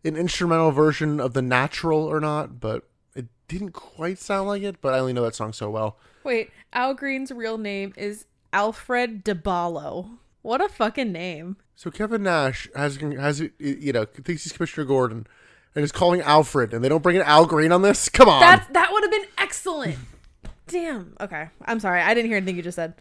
an instrumental version of the Natural or not, but it didn't quite sound like it, but I only know that song so well. Wait, Al Green's real name is Alfred DeBallo. What a fucking name. So Kevin Nash has thinks he's Commissioner Gordon and is calling Alfred, and they don't bring in Al Green on this? Come on. That would have been excellent. Damn. Okay. I'm sorry. I didn't hear anything you just said.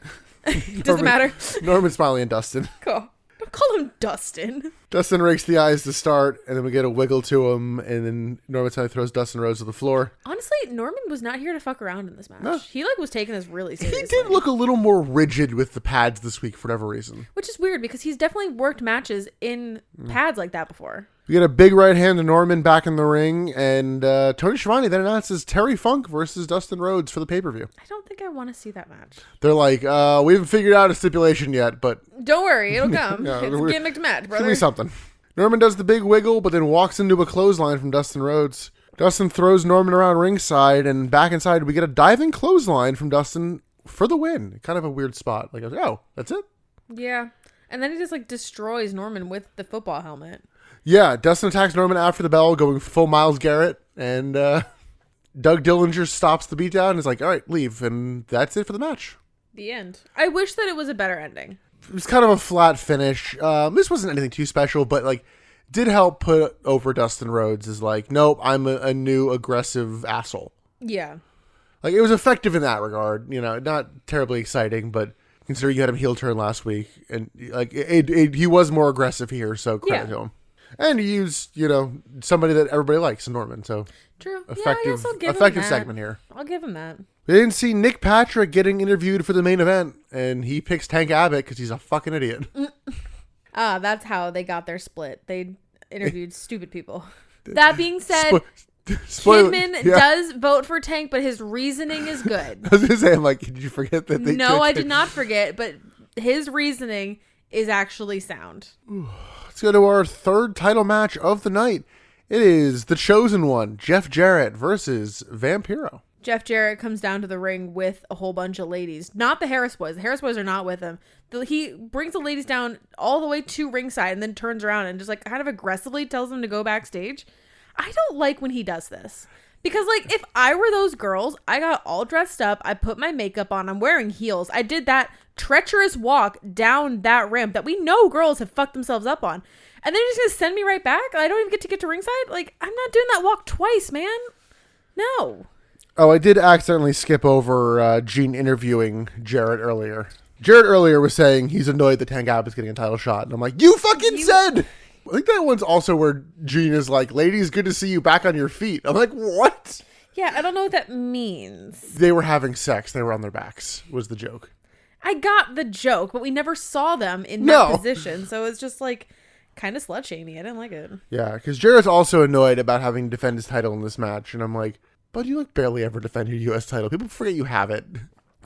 Does it matter? Norman Smiley and Dustin. Cool. Don't call him Dustin. Dustin rakes the eyes to start, and then we get a wiggle to him, and then Norman Smiley throws Dustin Rhodes to the floor. Honestly, Norman was not here to fuck around in this match. No. He was taking this really seriously. He did look a little more rigid with the pads this week for whatever reason. Which is weird because he's definitely worked matches in pads like that before. We get a big right hand to Norman back in the ring, and Tony Schiavone then announces Terry Funk versus Dustin Rhodes for the pay-per-view. I don't think I want to see that match. They're like, we haven't figured out a stipulation yet, but... Don't worry, it'll come. It's a gimmicked match, brother. Give me something. Norman does the big wiggle, but then walks into a clothesline from Dustin Rhodes. Dustin throws Norman around ringside, and back inside we get a diving clothesline from Dustin for the win. Kind of a weird spot. Like, oh, that's it? Yeah. And then he just like destroys Norman with the football helmet. Yeah, Dustin attacks Norman after the bell, going full Myles Garrett, and Doug Dillinger stops the beatdown and is like, all right, leave, and that's it for the match. The end. I wish that it was a better ending. It was kind of a flat finish. This wasn't anything too special, but like did help put over Dustin Rhodes as like, nope, I'm a new aggressive asshole. Yeah. Like it was effective in that regard, not terribly exciting, but considering you had him heel turn last week, and like he was more aggressive here, so credit to him. And he used, somebody that everybody likes, Norman. So true. Effective segment here. I'll give him that. We didn't see Nick Patrick getting interviewed for the main event, and he picks Tank Abbott because he's a fucking idiot. That's how they got their split. They interviewed stupid people. That being said, Kidman does vote for Tank, but his reasoning is good. I was going to say, I'm like, did you forget that? No, I did not forget, but his reasoning is actually sound. Let's go to our third title match of the night. It is the Chosen One, Jeff Jarrett versus Vampiro. Jeff Jarrett comes down to the ring with a whole bunch of ladies. Not the Harris Boys. The Harris Boys are not with him. He brings the ladies down all the way to ringside and then turns around and just like kind of aggressively tells them to go backstage. I don't like when he does this. Because like if I were those girls, I got all dressed up. I put my makeup on. I'm wearing heels. I did that treacherous walk down that ramp that we know girls have fucked themselves up on. And then you're just going to send me right back? I don't even get to ringside? Like, I'm not doing that walk twice, man. No. Oh, I did accidentally skip over Gene interviewing Jarrett earlier. Jarrett earlier was saying he's annoyed that Tank Abbott's getting a title shot. And I'm like, you fucking said! I think that one's also where Gene is like, ladies, good to see you back on your feet. I'm like, what? Yeah, I don't know what that means. They were having sex. They were on their backs, was the joke. I got the joke, but we never saw them in that position. So it's just like kind of slut-shamey. I didn't like it. Yeah, because Jarrett's also annoyed about having to defend his title in this match. And I'm like, but you like barely ever defend your U.S. title. People forget you have it.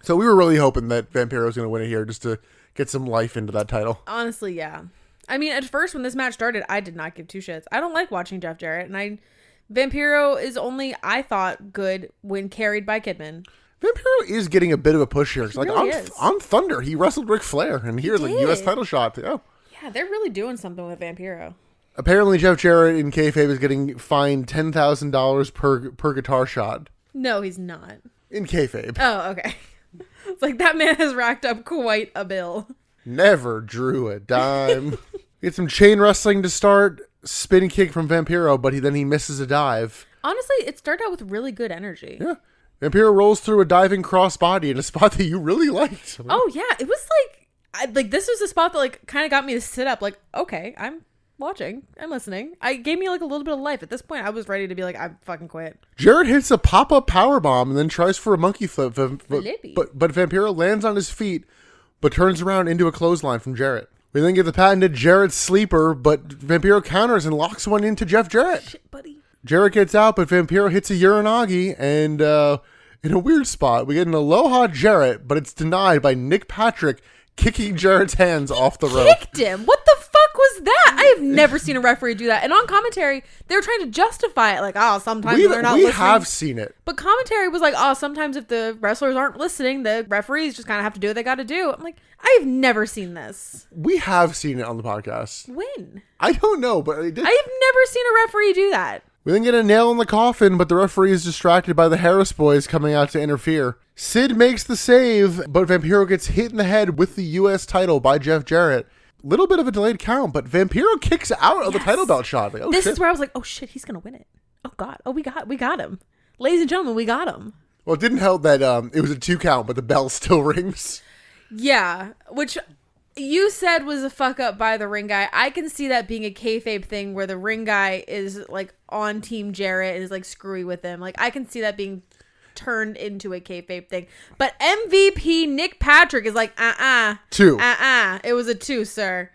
So we were really hoping that Vampiro was going to win it here just to get some life into that title. Honestly, yeah. I mean, at first when this match started, I did not give two shits. I don't like watching Jeff Jarrett. And Vampiro is only, I thought, good when carried by Kidman. Vampiro is getting a bit of a push here. It's like really on Thunder, he wrestled Ric Flair, and here's a U.S. title shot. Oh. Yeah, they're really doing something with Vampiro. Apparently, Jeff Jarrett in kayfabe is getting fined $10,000 per guitar shot. No, he's not. In kayfabe. Oh, okay. It's like that man has racked up quite a bill. Never drew a dime. Get some chain wrestling to start. Spinning kick from Vampiro, but then he misses a dive. Honestly, it started out with really good energy. Yeah. Vampiro rolls through a diving crossbody in a spot that you really liked. Oh, yeah. It was like, this was a spot that like kind of got me to sit up like, okay, I'm watching. I'm listening. I gave me like a little bit of life. At this point, I was ready to be like, I fucking quit. Jarrett hits a pop-up powerbomb and then tries for a monkey flip. But Vampiro lands on his feet, but turns around into a clothesline from Jarrett. We then get the patented Jarrett sleeper, but Vampiro counters and locks one into Jeff Jarrett. Shit, buddy. Jarrett gets out, but Vampiro hits a Uranagi, and in a weird spot, we get an Aloha Jarrett, but it's denied by Nick Patrick kicking Jarrett's hands off the rope. Kicked him? What the fuck was that? I have never seen a referee do that. And on commentary, they were trying to justify it, like, oh, sometimes they're not listening. We have seen it. But commentary was like, oh, sometimes if the wrestlers aren't listening, the referees just kind of have to do what they got to do. I'm like, I've never seen this. We have seen it on the podcast. When? I don't know, but it did. I have never seen a referee do that. We then get a nail in the coffin, but the referee is distracted by the Harris boys coming out to interfere. Sid makes the save, but Vampiro gets hit in the head with the U.S. title by Jeff Jarrett. Little bit of a delayed count, but Vampiro kicks out of the title belt shot. Like, this is where I was like, oh shit, he's gonna win it. Oh god, oh we got him, ladies and gentlemen, we got him. Well, it didn't help that it was a 2 count, but the bell still rings. Yeah, which you said was a fuck up by the ring guy. I can see that being a kayfabe thing where the ring guy is like on Team Jarrett and is like screwy with him. Like I can see that being turned into a kayfabe thing. But MVP Nick Patrick is like 2. It was a 2, sir.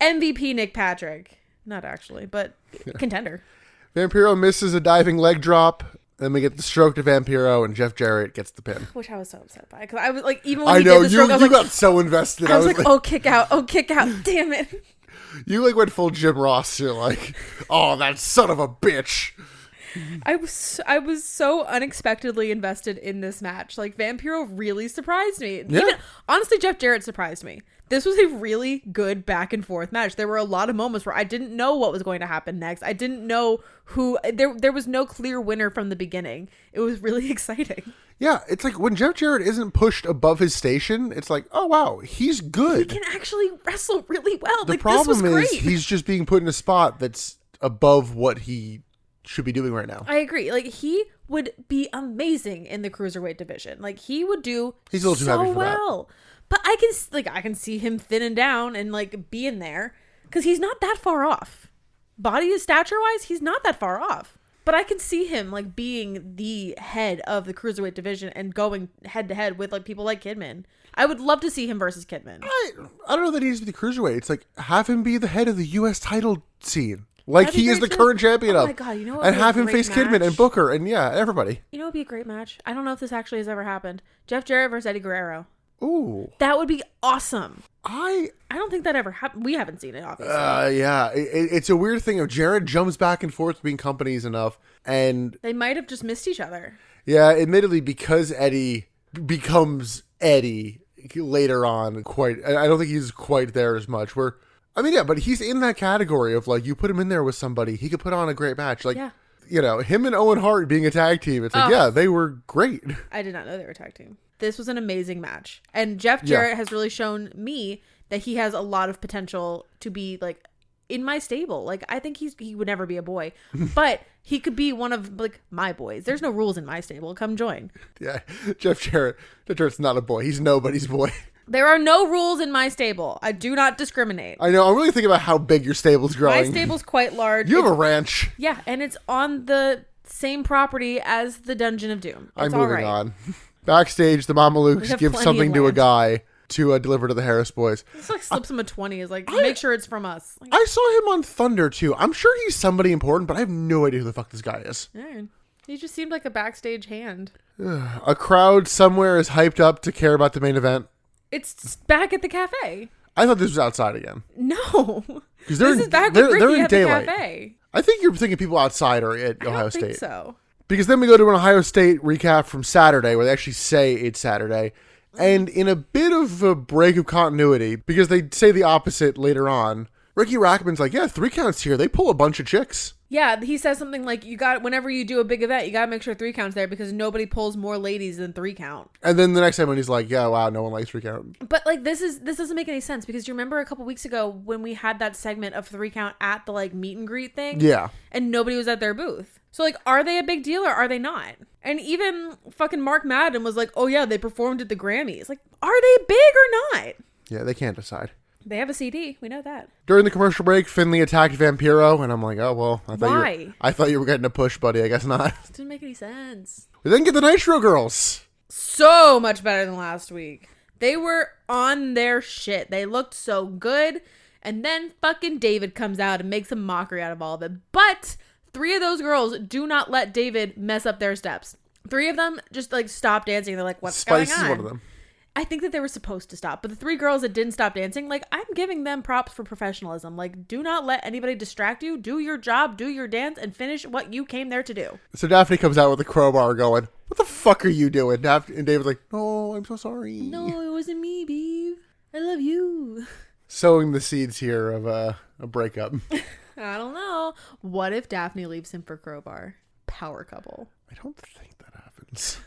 MVP Nick Patrick, not actually, but contender. Vampiro misses a diving leg drop. Then we get the stroke to Vampiro, and Jeff Jarrett gets the pin. Which I was so upset by, because I was like, even when he did the stroke, I was you like, got so invested. I was like, oh, kick out, damn it. You like went full Jim Ross. You're like, oh, that son of a bitch. I was so unexpectedly invested in this match. Like Vampiro really surprised me. Yeah. Even honestly, Jeff Jarrett surprised me. This was a really good back and forth match. There were a lot of moments where I didn't know what was going to happen next. I didn't know who. There was no clear winner from the beginning. It was really exciting. Yeah, it's like when Jeff Jarrett isn't pushed above his station, it's like, oh wow, he's good. He can actually wrestle really well. The like, problem this was great. is he's just being put in a spot that's above what he should be doing right now. I agree. Like he would be amazing in the cruiserweight division. Like he would do he's a little too heavy for well. But I can see him thinning down and like being there because he's not that far off. Body stature wise, he's not that far off. But I can see him like being the head of the cruiserweight division and going head to head with like people like Kidman. I would love to see him versus Kidman. I don't know that he needs to be the cruiserweight. It's like have him be the head of the U.S. title scene. Like he is the current champion of. Oh my god, you know what? And have him face Kidman and Booker and everybody. You know what would be a great match? I don't know if this actually has ever happened. Jeff Jarrett versus Eddie Guerrero. Ooh. That would be awesome. I don't think that ever happened. We haven't seen it, obviously. Yeah. It's a weird thing. If Jarrett jumps back and forth between companies enough, and they might have just missed each other. Yeah, admittedly, because Eddie becomes Eddie later on, I don't think he's quite there as much. But he's in that category of like, you put him in there with somebody, he could put on a great match. Like, him and Owen Hart being a tag team, it's like, they were great. I did not know they were a tag team. This was an amazing match. And Jeff Jarrett has really shown me that he has a lot of potential to be like in my stable. Like I think he would never be a boy, but he could be one of like my boys. There's no rules in my stable. Come join. Yeah. Jeff Jarrett's not a boy. He's nobody's boy. There are no rules in my stable. I do not discriminate. I know. I'm really thinking about how big your stable's growing. My stable's quite large. You have a ranch. Yeah, and it's on the same property as the Dungeon of Doom. It's I'm moving on. Backstage, the Mamalukes give something to a guy to deliver to the Harris boys. It's like slips him a 20. Is like, make sure it's from us. Like, I saw him on Thunder, too. I'm sure he's somebody important, but I have no idea who the fuck this guy is. yeah, he just seemed like a backstage hand. A crowd somewhere is hyped up to care about the main event. It's back at the cafe. I thought this was outside again. No. Because This is back with Ricky at daylight. the cafe. I think you're thinking people outside are at I Ohio don't State. think so. Because then we go to an Ohio State recap from Saturday where they actually say it's Saturday. And in a bit of a break of continuity, because they say the opposite later on, Ricky Rackman's like, yeah, 3 counts here. They pull a bunch of chicks. Yeah, he says something like, whenever you do a big event, you got to make sure 3 count's there because nobody pulls more ladies than 3 count. And then the next time when he's like, yeah, wow, no one likes 3 count. But like, this doesn't make any sense because do you remember a couple weeks ago when we had that segment of 3 count at the like meet and greet thing? Yeah. And nobody was at their booth. So like, are they a big deal or are they not? And even fucking Mark Madden was like, oh yeah, they performed at the Grammys. Like, are they big or not? Yeah, they can't decide. They have a CD. We know that. During the commercial break, Finley attacked Vampiro, and I'm like, oh, well, Why? I thought you were getting a push, buddy. I guess not. This didn't make any sense. We then get the Nitro girls. So much better than last week. They were on their shit. They looked so good. And then fucking David comes out and makes a mockery out of all of it. But 3 of those girls do not let David mess up their steps. 3 of them just like stop dancing. They're like, what's Spice going on? is one of them. I think that they were supposed to stop. But the 3 girls that didn't stop dancing, like, I'm giving them props for professionalism. Like, do not let anybody distract you. Do your job, do your dance, and finish what you came there to do. So Daphne comes out with a crowbar going, what the fuck are you doing? And David's like, no, I'm so sorry. No, it wasn't me, babe. I love you. Sowing the seeds here of a breakup. I don't know. What if Daphne leaves him for Crowbar? Power couple. I don't think that happens.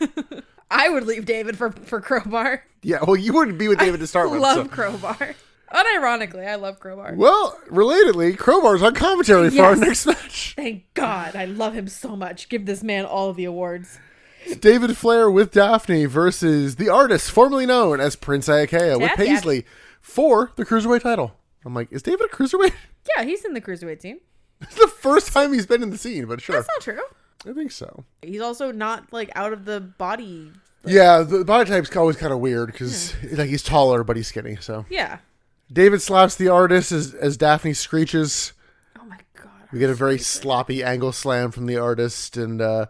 I would leave David for Crowbar. Yeah, well, you wouldn't be with David to start I with. love Crowbar. Unironically, I love Crowbar. Well, relatedly, Crowbar's on commentary for our next match. Thank God. I love him so much. Give this man all of the awards. David Flair with Daphne versus the artist formerly known as Prince Iaukea with Paisley for the Cruiserweight title. I'm like, is David a Cruiserweight? Yeah, he's in the Cruiserweight scene. It's the first time he's been in the scene, but sure. That's not true. I think so. He's also not, like, out of the body. Like, yeah, the body type's always kind of weird because like he's taller, but he's skinny, so. Yeah. David slaps the artist as Daphne screeches. Oh, my God. We get a very sloppy angle slam from the artist, and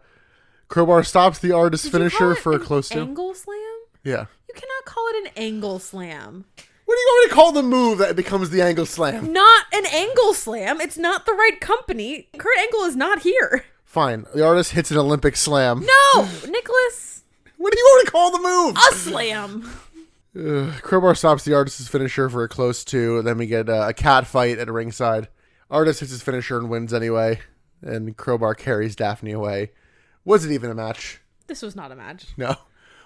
Crowbar stops the artist's finisher for a close to. Angle slam? Yeah. You cannot call it an angle slam. What do you want me to call the move that becomes the angle slam? Not an angle slam. It's not the right company. Kurt Angle is not here. Fine. The artist hits an Olympic slam. No, Nicholas. What do you want to call the move? A slam. Crowbar stops the artist's finisher for a close to. Then we get a cat fight at ringside. Artist hits his finisher and wins anyway. And Crowbar carries Daphne away. Was it even a match? This was not a match. No.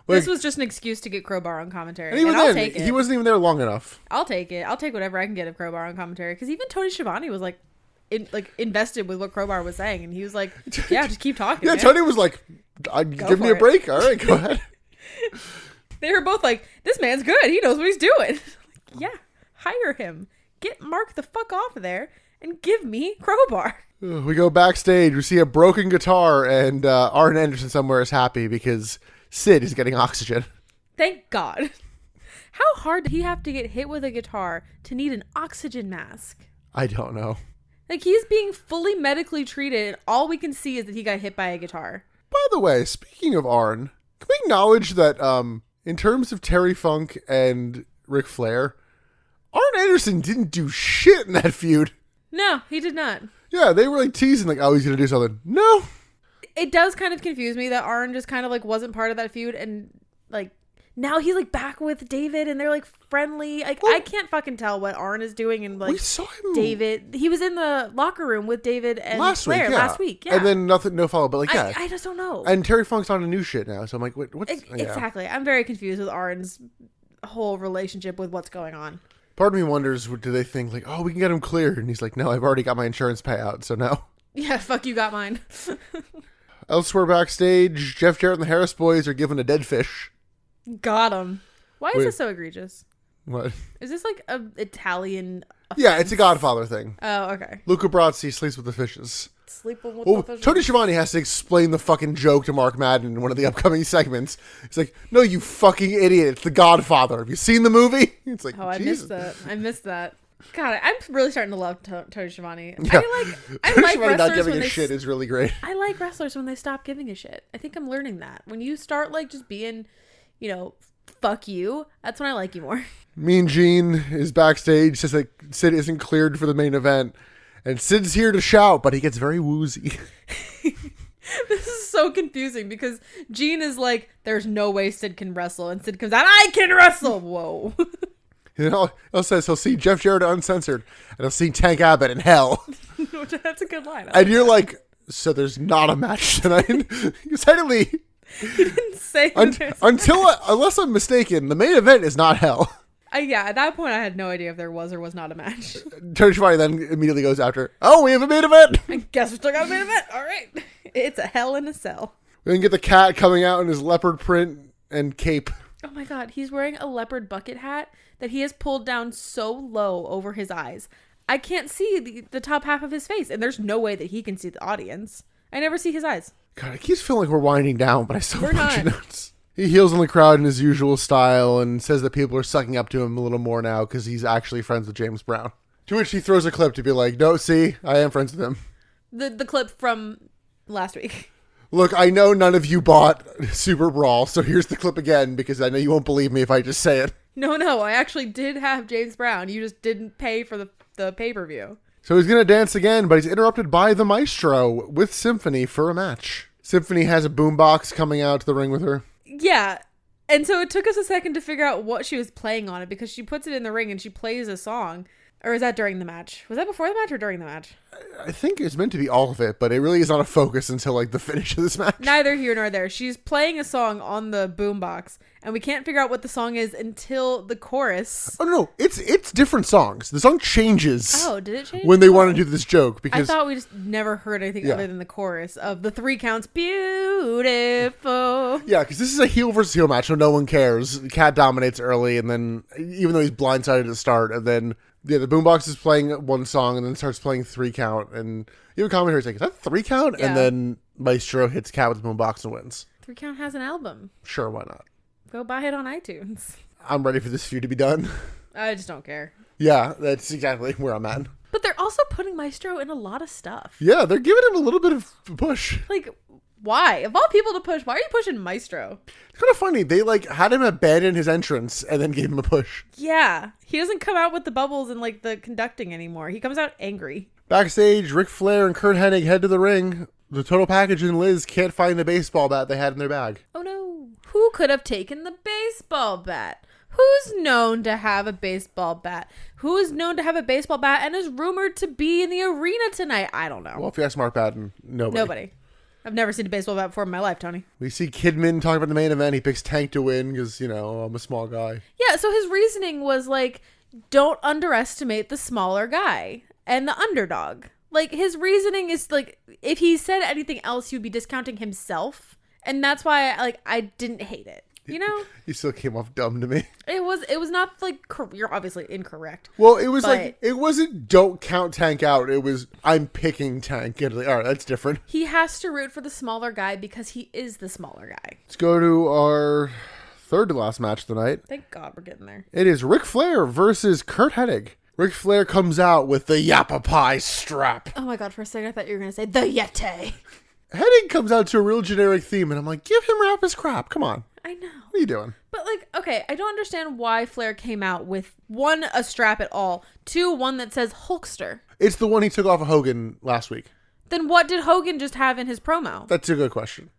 This was just an excuse to get Crowbar on commentary. And even I'll then, take it. he wasn't even there long enough. I'll take it. I'll take whatever I can get of Crowbar on commentary. Because even Tony Schiavone was like, invested with what Crowbar was saying. And he was like, yeah, just keep talking. Yeah, man. Tony was like, give me a break. All right, go ahead. They were both like, this man's good. He knows what he's doing. Yeah, hire him. Get Mark the fuck off of there and give me Crowbar. We go backstage. We see a broken guitar, and Arn Anderson somewhere is happy because Sid is getting oxygen. Thank God. How hard did he have to get hit with a guitar to need an oxygen mask? I don't know. Like, he's being fully medically treated, and all we can see is that he got hit by a guitar. By the way, speaking of Arn, can we acknowledge that in terms of Terry Funk and Ric Flair, Arn Anderson didn't do shit in that feud. No, he did not. Yeah, they were like teasing like, oh, he's going to do something. No. It does kind of confuse me that Arn just kind of like wasn't part of that feud, and like now he's like back with David and they're like friendly. Like, well, I can't fucking tell what Arn is doing. And like, we saw him. David, he was in the locker room with David and Flair last week. Yeah. And then no follow, but like, yeah. I just don't know. And Terry Funk's on a new shit now. So I'm like, what's exactly. I'm very confused with Arn's whole relationship with what's going on. Part of me wonders, do they think like, oh, we can get him cleared? And he's like, no, I've already got my insurance payout. So no. Yeah. Fuck, you got mine. Elsewhere backstage, Jeff Jarrett and the Harris boys are given a dead fish. Got him. Why is this so egregious? What? Is this like a Italian? Yeah, it's a Godfather thing. Oh, okay. Luca Brasi sleeps with the fishes. Sleeping with Oh, the fishes. Tony Schiavone has to explain the fucking joke to Mark Madden in one of the upcoming segments. He's like, "No, you fucking idiot! It's the Godfather. Have you seen the movie?" It's like, Oh, I Jesus. missed that. I missed that. God, I'm really starting to love Tony Schiavone. Yeah. I Tony like Schiavone not wrestlers giving when a they shit is really great. I like wrestlers when they stop giving a shit. I think I'm learning that. When you start like just being, fuck you, that's when I like you more. Mean Gene is backstage, says that Sid isn't cleared for the main event. And Sid's here to shout, but he gets very woozy. This is so confusing because Gene is like, there's no way Sid can wrestle. And Sid comes out, I can wrestle. Whoa. He'll says he'll see Jeff Jarrett uncensored, and he'll see Tank Abbott in hell. That's a good line. And you're like, so there's not a match tonight? Suddenly, He didn't say unless I'm mistaken, the main event is not hell. Yeah, at that point I had no idea if there was or was not a match. Tony Schiavone then immediately goes after, oh, we have a main event. I guess we still got a main event. All right. It's a hell in a cell. We can get the cat coming out in his leopard print and cape. Oh my God, he's wearing a leopard bucket hat that he has pulled down so low over his eyes. I can't see the top half of his face, and there's no way that he can see the audience. I never see his eyes. God, it keeps feeling like we're winding down, but I still have We're a bunch of not. notes. He heals on the crowd in his usual style and says that people are sucking up to him a little more now because he's actually friends with James Brown. To which he throws a clip to be like, no, see, I am friends with him. The clip from last week. Look, I know none of you bought Super Brawl, so here's the clip again because I know you won't believe me if I just say it. No, I actually did have James Brown. You just didn't pay for the pay-per-view. So he's going to dance again, but he's interrupted by the Maestro with Symphony for a match. Symphony has a boombox coming out to the ring with her. Yeah. And so it took us a second to figure out what she was playing on it because she puts it in the ring and she plays a song. Or is that during the match? Was that before the match or during the match? I think it's meant to be all of it, but it really is not a focus until like the finish of this match. Neither here nor there. She's playing a song on the boombox, and we can't figure out what the song is until the chorus. Oh no, it's different songs. The song changes. Oh, did it change? When they want to do this joke I because thought we just never heard anything Yeah. other than the chorus of the 3 counts. Beautiful. yeah, because this is a heel versus heel match, so no one cares. Cat dominates early, and then even though he's blindsided to start, and then the boombox is playing one song, and then starts playing 3 count, and even commentators like, is that 3 count? Yeah. And then Maestro hits Cat with the boombox and wins. 3 count has an album. Sure, why not? Go buy it on iTunes. I'm ready for this feud to be done. I just don't care. Yeah, that's exactly where I'm at. But they're also putting Maestro in a lot of stuff. Yeah, they're giving him a little bit of a push. Like, why? Of all people to push, why are you pushing Maestro? It's kind of funny. They like had him abandon his entrance and then gave him a push. Yeah. He doesn't come out with the bubbles and like the conducting anymore. He comes out angry. Backstage, Ric Flair and Kurt Hennig head to the ring. The Total Package and Liz can't find the baseball bat they had in their bag. Oh no. Who could have taken the baseball bat? Who's known to have a baseball bat? Who is known to have a baseball bat and is rumored to be in the arena tonight? I don't know. Well, if you ask Mark Madden, Nobody. I've never seen a baseball bat before in my life, Tony. We see Kidman talking about the main event. He picks Tank to win because, I'm a small guy. Yeah, so his reasoning was like, don't underestimate the smaller guy and the underdog. Like, his reasoning is like, if he said anything else, he would be discounting himself. And that's why I didn't hate it. He still came off dumb to me. It was not like, you're obviously incorrect. Well, it was But- like, it wasn't don't count Tank out. It was, I'm picking Tank. And like, all right, that's different. He has to root for the smaller guy because he is the smaller guy. Let's go to our third to last match of the night. Thank God we're getting there. It is Ric Flair versus Kurt Hennig. Ric Flair comes out with the YAPAPI strap. Oh my God, for a second I thought you were going to say the Yeti. Hennig comes out to a real generic theme, and I'm like, give him Ralphus crap. Come on. I know. What are you doing? But okay, I don't understand why Flair came out with 1, a strap at all, 2, one that says Hulkster. It's the one he took off of Hogan last week. Then what did Hogan just have in his promo? That's a good question.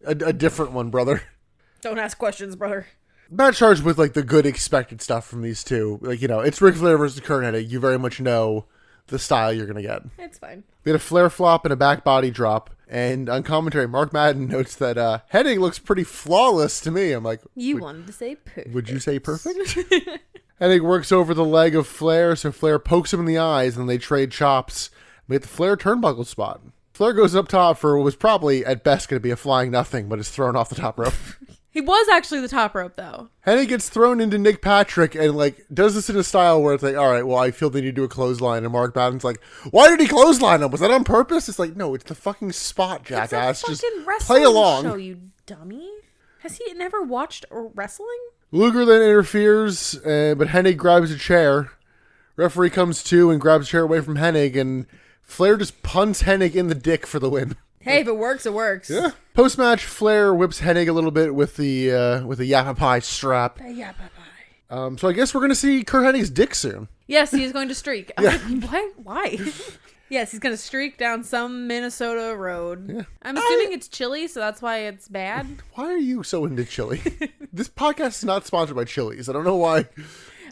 A different one, brother. Don't ask questions, brother. Not charged with like the good expected stuff from these two. Like, it's Ric Flair versus Kurt Hennig. You very much know the style you're going to get. It's fine. We had a Flair flop and a back body drop. And on commentary, Mark Madden notes that Hennig looks pretty flawless to me. I'm like, You wanted to say perfect. would you say perfect? Hennig works over the leg of Flair, so Flair pokes him in the eyes, and they trade chops. We get the Flair turnbuckle spot. Flair goes up top for what was probably, at best, going to be a flying nothing, but is thrown off the top rope. He was actually the top rope, though. Hennig gets thrown into Nick Patrick and, like, does this in a style where it's like, all right, well, I feel they need to do a clothesline. And Mark Baden's like, why did he clothesline him? Was that on purpose? It's like, no, it's the fucking spot, jackass. It's a Just fucking play wrestling along. show, you dummy. Has he never watched wrestling? Luger then interferes, but Hennig grabs a chair. Referee comes to and grabs a chair away from Hennig, and Flair just punts Hennig in the dick for the win. Hey, if it works, it works. Yeah. Post-match, Flair whips Hennig a little bit with the YAPAPI strap. YAPAPI. So I guess we're going to see Kurt Hennig's dick soon. Yes, he is going to streak. Yeah. Why? Yes, he's going to streak down some Minnesota road. Yeah. I'm assuming it's chili, so that's why it's bad. Why are you so into chili? This podcast is not sponsored by Chili's. I don't know why.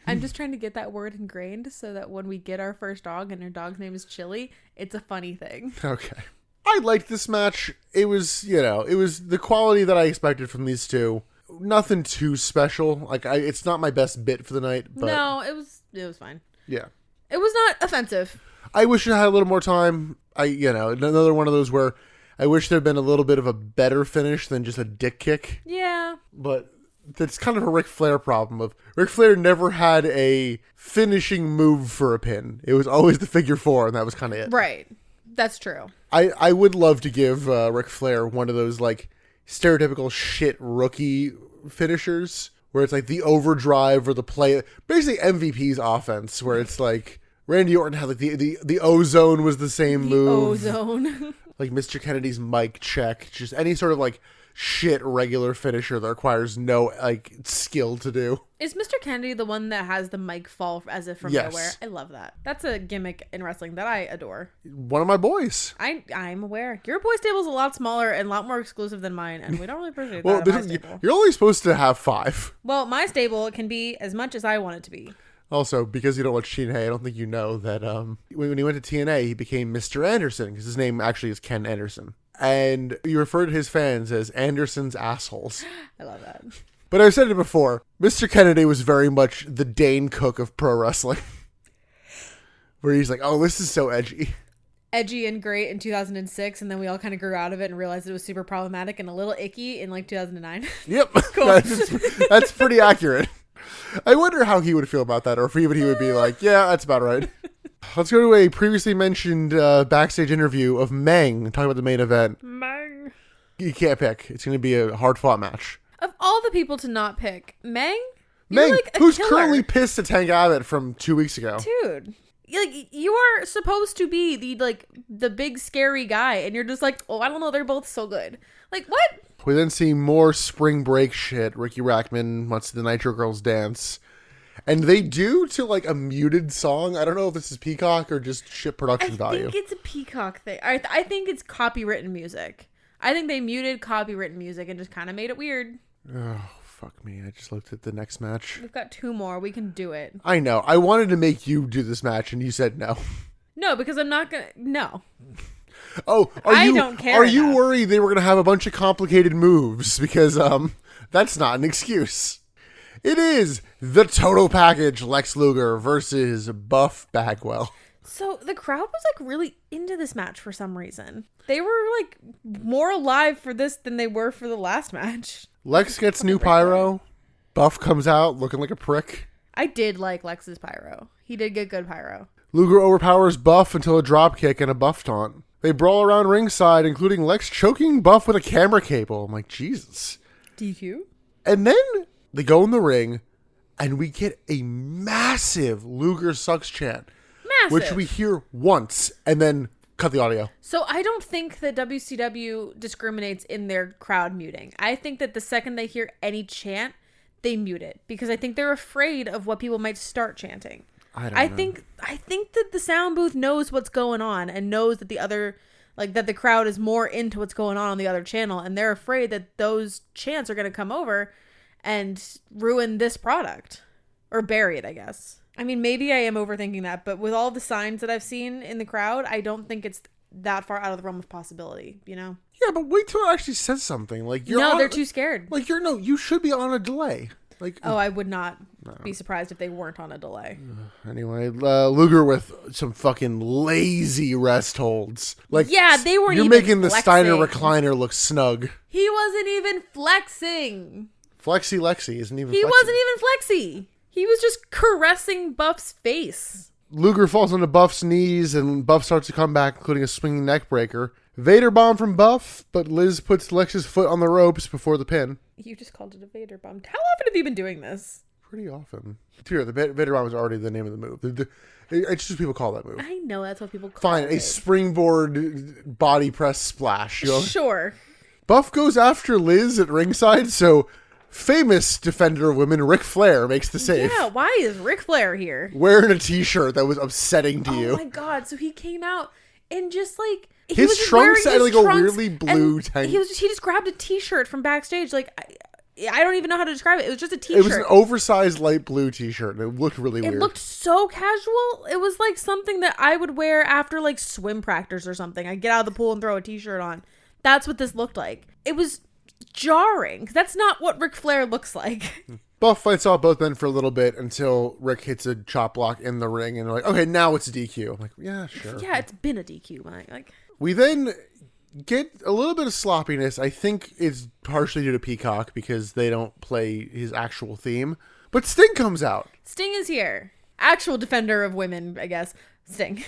I'm just trying to get that word ingrained so that when we get our first dog and our dog's name is Chili, it's a funny thing. Okay. I liked this match. It was, it was the quality that I expected from these two. Nothing too special. Like, it's not my best bit for the night. But no, it was fine. Yeah. It was not offensive. I wish I had a little more time. Another one of those where I wish there had been a little bit of a better finish than just a dick kick. Yeah. But that's kind of a Ric Flair problem of Ric Flair never had a finishing move for a pin. It was always the figure four, and that was kind of it. Right. That's true. I would love to give Ric Flair one of those, like, stereotypical shit rookie finishers where it's like the overdrive or the play. Basically MVP's offense where it's like Randy Orton had like the ozone was the same move. Ozone. Like Mr. Kennedy's mic check. Just any sort of like shit regular finisher that requires no like skill to do. Is Mr. Kennedy the one that has the mic fall as if from nowhere? I love that. That's a gimmick in wrestling that I adore. One of my boys. I'm aware. Your boy stable is a lot smaller and a lot more exclusive than mine, and we don't really appreciate that. Well, you're only supposed to have 5. Well, my stable can be as much as I want it to be. Also, because you don't watch TNA, I don't think you know that when he went to TNA, he became Mr. Anderson because his name actually is Ken Anderson. And you refer to his fans as Anderson's assholes. I love that. But I've said it before. Mr. Kennedy was very much the Dane Cook of pro wrestling. Where he's like, oh, this is so edgy. Edgy and great in 2006. And then we all kind of grew out of it and realized it was super problematic and a little icky in like 2009. Yep. Cool. That's pretty accurate. I wonder how he would feel about that. Or if even he would be like, yeah, that's about right. Let's go to a previously mentioned backstage interview of Meng talking about the main event. Meng. You can't pick. It's going to be a hard-fought match. Of all the people to not pick, Meng? Meng, like who's killer. currently pissed at Tank Abbott from 2 weeks ago. Dude. Like, you are supposed to be the big scary guy, and you're just like, oh, I don't know, they're both so good. Like, what? We then see more spring break shit. Ricky Rackman wants the Nitro Girls dance. And they do to like a muted song. I don't know if this is Peacock or just shit production value. I think it's a Peacock thing. I think it's copywritten music. I think they muted copywritten music and just kind of made it weird. Oh, fuck me. I just looked at the next match. We've got 2 more. We can do it. I know. I wanted to make you do this match and you said no. No, because I'm not going to. No. Oh, I don't care. Are you worried they were going to have a bunch of complicated moves? Because that's not an excuse. It is the total package Lex Luger versus Buff Bagwell. So the crowd was like really into this match for some reason. They were like more alive for this than they were for the last match. Lex gets new pyro. Buff comes out looking like a prick. I did like Lex's pyro. He did get good pyro. Luger overpowers Buff until a dropkick and a Buff taunt. They brawl around ringside, including Lex choking Buff with a camera cable. I'm like, Jesus. DQ? And then they go in the ring, and we get a massive Luger sucks chant. Massive. Which we hear once, and then cut the audio. So I don't think that WCW discriminates in their crowd muting. I think that the second they hear any chant, they mute it. Because I think they're afraid of what people might start chanting. I think that the sound booth knows what's going on and knows that the other, like that the crowd is more into what's going on the other channel, and they're afraid that those chants are going to come over and ruin this product or bury it, I guess. I mean, maybe I am overthinking that, but with all the signs that I've seen in the crowd, I don't think it's that far out of the realm of possibility, you know? Yeah, but wait till it actually says something. Like they're too scared. Like you should be on a delay. Like, oh, I would not be surprised if they weren't on a delay. Anyway, Luger with some fucking lazy rest holds. Like, yeah, they weren't. You're even making the flexing. Steiner recliner look snug. He wasn't even flexing. Flexi Lexi isn't even He Flexi. wasn't even Flexi. He was just caressing Buff's face. Luger falls onto Buff's knees, and Buff starts to come back, including a swinging neck breaker. Vader bomb from Buff, but Liz puts Lex's foot on the ropes before the pin. You just called it a Vader bomb. How often have you been doing this? Pretty often. The Vader bomb is already the name of the move. It's just people call that move. I know that's what people call Fine, it. a springboard body press splash. You know? Sure. Buff goes after Liz at ringside, so famous defender of women, Ric Flair, makes the save. Yeah, why is Ric Flair here? Wearing a t-shirt that was upsetting to Oh you. my god, so he came out and just like... His trunks had like a weirdly blue tank. He just grabbed a t-shirt from backstage. Like, I don't even know how to describe it. It was just a t-shirt. It was an oversized light blue t-shirt, and it looked really weird. It looked so casual. It was like something that I would wear after like swim practice or something. I'd get out of the pool and throw a t-shirt on. That's what this looked like. It was jarring. That's not what Ric Flair looks like. Buff fights off both men for a little bit until Rick hits a chop block in the ring, and they're like, okay, now it's a DQ. I'm like, yeah, sure. Yeah, it's been a DQ, Mike. Like, we then get a little bit of sloppiness. I think it's partially due to Peacock because they don't play his actual theme. But Sting comes out. Sting is here. Actual defender of women, I guess. Sting.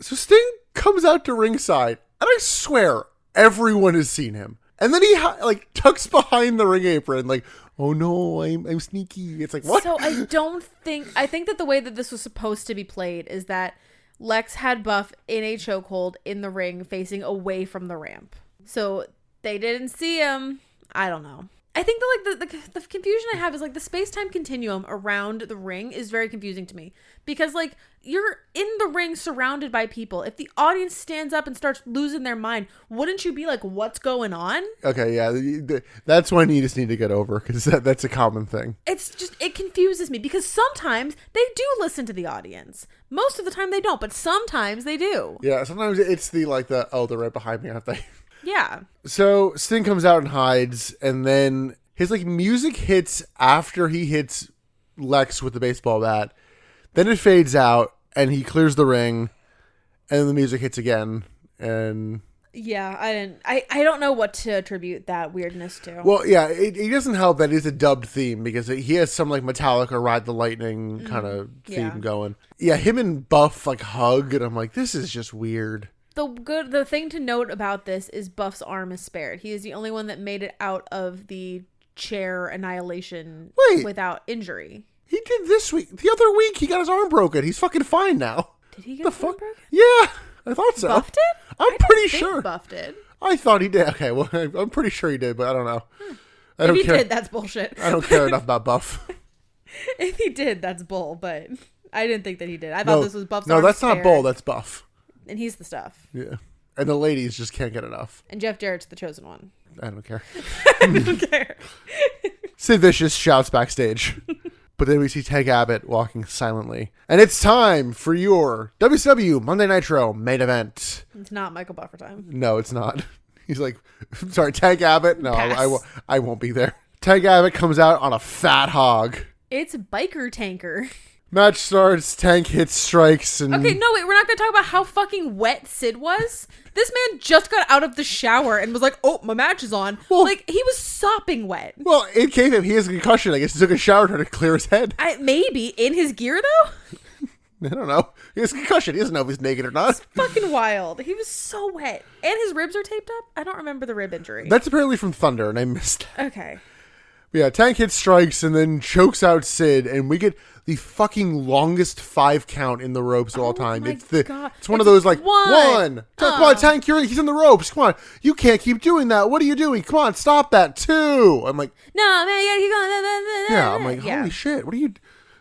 So Sting comes out to ringside, and I swear everyone has seen him. And then he like tucks behind the ring apron, like, oh no, I'm sneaky. It's like, what? So I think that the way that this was supposed to be played is that Lex had Buff in a chokehold in the ring facing away from the ramp. So they didn't see him. I don't know. I think that like the confusion I have is like the space-time continuum around the ring is very confusing to me because like you're in the ring surrounded by people. If the audience stands up and starts losing their mind, wouldn't you be like, what's going on? Okay, yeah, that's one you just need to get over because that's a common thing. It's just, it confuses me because sometimes they do listen to the audience. Most of the time they don't, but sometimes they do. Yeah, sometimes it's they're right behind me, aren't they? Yeah. So Sting comes out and hides, and then his like music hits after he hits Lex with the baseball bat. Then it fades out, and he clears the ring, and then the music hits again. And yeah, I don't know what to attribute that weirdness to. Well, yeah, it doesn't help that it's a dubbed theme because he has some like Metallica Ride the Lightning kind of theme going. Yeah, him and Buff like hug, and I'm like, this is just weird. The thing to note about this is Buff's arm is spared. He is the only one that made it out of the chair annihilation without injury. He did this week. The other week, he got his arm broken. He's fucking fine now. Did he get his arm broken? Yeah, I thought so. Buff did? I'm pretty sure. Buff did. I thought he did. Okay, well, I'm pretty sure he did, but I don't know. If he did, that's bullshit. I don't care enough about Buff. If he did, that's bull, but I didn't think that he did. I thought this was Buff's arm. No, that's spared. not bull. That's Buff. And he's the stuff. Yeah. And the ladies just can't get enough. And Jeff Jarrett's the chosen one. I don't care. I don't care. Sid Vicious shouts backstage. But then we see Tank Abbott walking silently. And it's time for your WCW Monday Nitro main event. It's not Michael Buffer time. No, it's not. He's like, sorry, Tank Abbott? No, Pass. I won't be there. Tank Abbott comes out on a fat hog. It's Biker Tanker. Match starts, Tank hits strikes, and... Okay, no, wait, we're not going to talk about how fucking wet Sid was. This man just got out of the shower and was like, oh, my match is on. Well, like, he was sopping wet. Well, it came him. He has a concussion. I guess he took a shower to clear his head. Maybe. In his gear, though? I don't know. He has a concussion. He doesn't know if he's naked or not. It's fucking wild. He was so wet. And his ribs are taped up? I don't remember the rib injury. That's apparently from Thunder, and I missed that. Okay. But yeah, Tank hits strikes and then chokes out Sid, and we get the fucking longest 5 count in the ropes of all time. My God. It's one of those like one. Come on, Tank, he's in the ropes. Come on, you can't keep doing that. What are you doing? Come on, stop that too. I'm like, no, man, you gotta keep going. Yeah, I'm like, holy shit, what are you?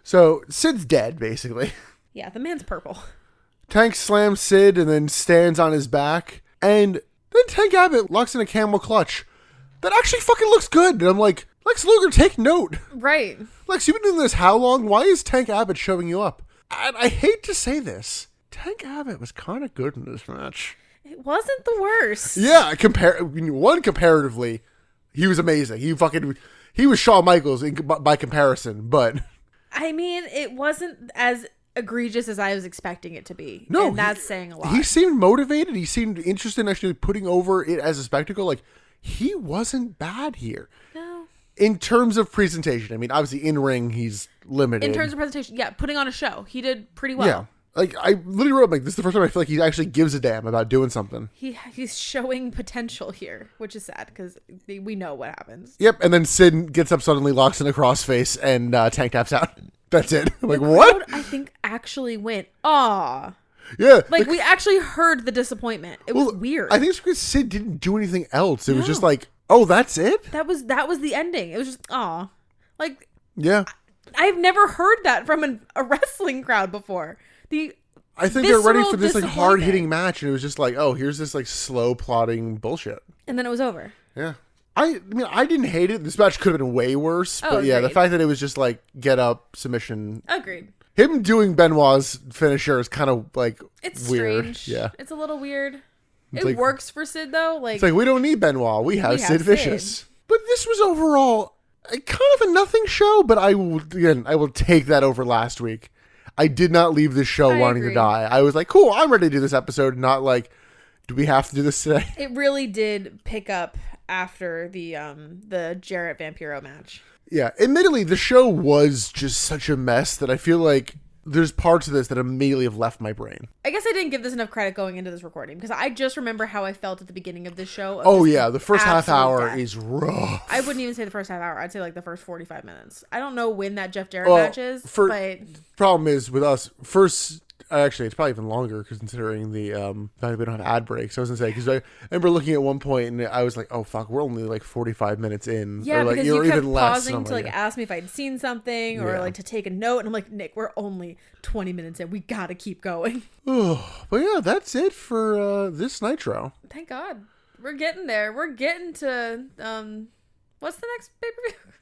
So Sid's dead basically. Yeah, the man's purple. Tank slams Sid and then stands on his back, and then Tank Abbott locks in a camel clutch. That actually fucking looks good. And I'm like, Lex Luger, take note. Right. Lex, you've been doing this how long? Why is Tank Abbott showing you up? And I hate to say this, Tank Abbott was kind of good in this match. It wasn't the worst. Yeah, comparatively, he was amazing. He was Shawn Michaels by comparison, but... I mean, it wasn't as egregious as I was expecting it to be. No. And that's saying a lot. He seemed motivated. He seemed interested in actually putting over it as a spectacle. Like, he wasn't bad here. No. In terms of presentation, I mean, obviously in ring he's limited. In terms of presentation, yeah, putting on a show, he did pretty well. Yeah. Like, I literally wrote, like, this is the first time I feel like he actually gives a damn about doing something. He's showing potential here, which is sad because we know what happens. Yep, and then Sid gets up suddenly, locks in a crossface, and tank taps out. That's it. I'm like, The what? crowd, I think, actually went, aw. Yeah. Like, we actually heard the disappointment. It was weird. I think it's because Sid didn't do anything else. It was just like, oh, that's it? That was the ending. It was just, aw. Like, Yeah. I've never heard that from a wrestling crowd before. I think they're ready visceral for this like disappointment. hard hitting match, and it was just like, oh, here's this like slow plotting bullshit. And then it was over. Yeah. I mean, I didn't hate it. This match could have been way worse. Oh, But yeah, the agreed. fact that it was just like get up, submission. Agreed. Him doing Benoit's finisher is kind of like It's weird. strange. Yeah. It's a little weird. It's It like- works for Sid though. Like, It's like, we don't need Benoit. We have Sid Sid. Vicious. But this was overall kind of a nothing show, but I will take that over last week. I did not leave this show I wanting agree. to die. I was like, cool, I'm ready to do this episode, not like, do we have to do this today? it really did pick up after the Jarrett Vampiro match. Yeah, admittedly, the show was just such a mess that I feel like there's parts of this that immediately have left my brain. I guess I didn't give this enough credit going into this recording because I just remember how I felt at the beginning of this show. Oh yeah, the first half absolute hour death. is rough. I wouldn't even say the first half hour. I'd say like the first 45 minutes. I don't know when that Jeff Jarrett match is, but Problem is with us, first, actually, it's probably even longer because considering the fact that we don't have ad breaks. I was gonna say because I remember looking at one point and I was like, oh fuck, we're only like 45 minutes in. yeah, or like, because you or kept even less. pausing And I'm to like yeah. ask me if I'd seen something or Yeah. like to take a note, and I'm like, Nick, we're only 20 minutes in. We gotta keep going. But yeah, that's it for this Nitro. Thank God, we're getting there. We're getting to what's the next pay-per-view?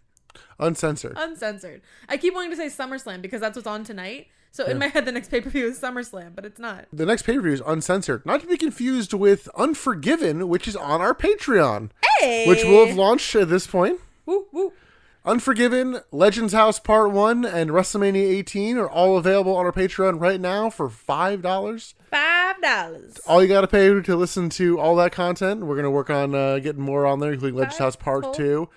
Uncensored. Uncensored. I keep wanting to say SummerSlam because that's what's on tonight. So in my head, the next pay-per-view is SummerSlam, but it's not. The next pay-per-view is Uncensored. Not to be confused with Unforgiven, which is on our Patreon. Hey! Which will have launched at this point. Woo, woo. Unforgiven, Legends House Part 1, and WrestleMania 18 are all available on our Patreon right now for $5. $5. All you got to pay to listen to all that content. We're going to work on getting more on there, including Legends House Part 2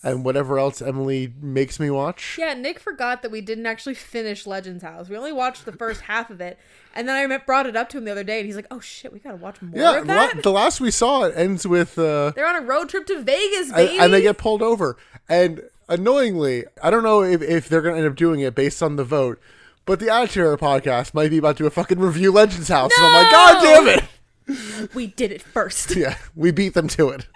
and whatever else Emily makes me watch. Yeah, Nick forgot that we didn't actually finish Legends House. We only watched the first half of it. And then I brought it up to him the other day, and he's like, oh shit, we got to watch more of that? The last we saw it ends with... They're on a road trip to Vegas, baby! And they get pulled over. And annoyingly, I don't know if they're going to end up doing it based on the vote, but the Attitude Era podcast might be about to do a fucking review Legends House. No! And I'm like, God damn it! We did it first. Yeah, we beat them to it.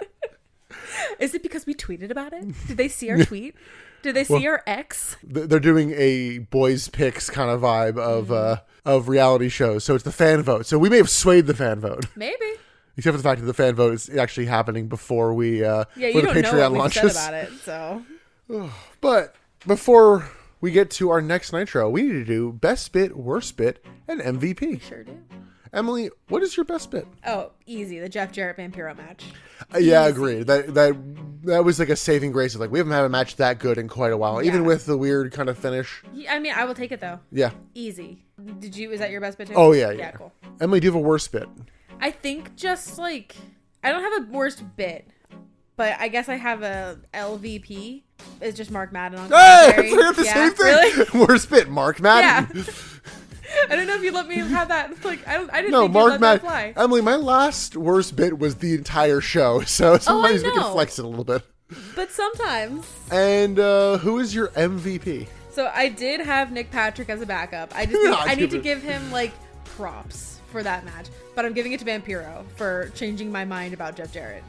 Is it because we tweeted about it? Did they see our tweet? Did they see our X? They're doing a boys picks kind of vibe of reality shows, so it's the fan vote. So we may have swayed the fan vote, Maybe. except for the fact that the fan vote is actually happening before we Yeah, before you the don't know Patreon what we've launches. said about it, so... But before we get to our next Nitro, we need to do best bit, worst bit, and MVP. Sure do. Emily, what is your best bit? Oh, easy. The Jeff Jarrett Vampiro match. Yeah, I agree. That was like a saving grace. Of like we haven't had a match that good in quite a while, even Yeah. with the weird kind of finish. I mean, I will take it, though. Yeah. Easy. Is that your best bit, too? Oh yeah. Yeah, cool. Emily, do you have a worst bit? I think just, like... I don't have a worst bit, but I guess I have a LVP. It's just Mark Madden on commentary. Hey, I the Yeah, same thing. really? Worst bit, Mark Madden. Yeah. I don't know if you let me have that. Like, I didn't No, think Mark you'd let that Madden. fly. Emily, my last worst bit was the entire show, so sometimes we can know. flex it a little bit. But sometimes. And who is your MVP? So I did have Nick Patrick as a backup. I just Yeah, think I need to give it- give him like props for that match. But I'm giving it to Vampiro for changing my mind about Jeff Jarrett.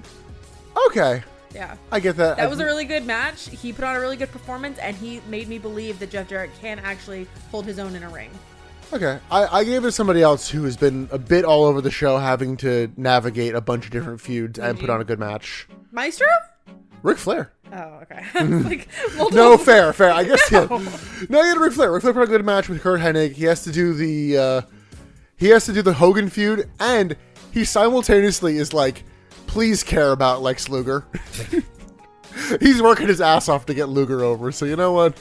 Okay, Yeah. I get that. That was a really good match. He put on a really good performance, and he made me believe that Jeff Jarrett can actually hold his own in a ring. Okay, I gave it to somebody else who has been a bit all over the show, having to navigate a bunch of different feuds and put on a good match. Maestro? Ric Flair. Oh, okay. Like, multiple- No, fair. I guess yeah. No, you had Ric Flair. Ric Flair put on a good match with Kurt Hennig. He has to do the Hogan feud, and he simultaneously is like, please care about Lex Luger. He's working his ass off to get Luger over. So you know what?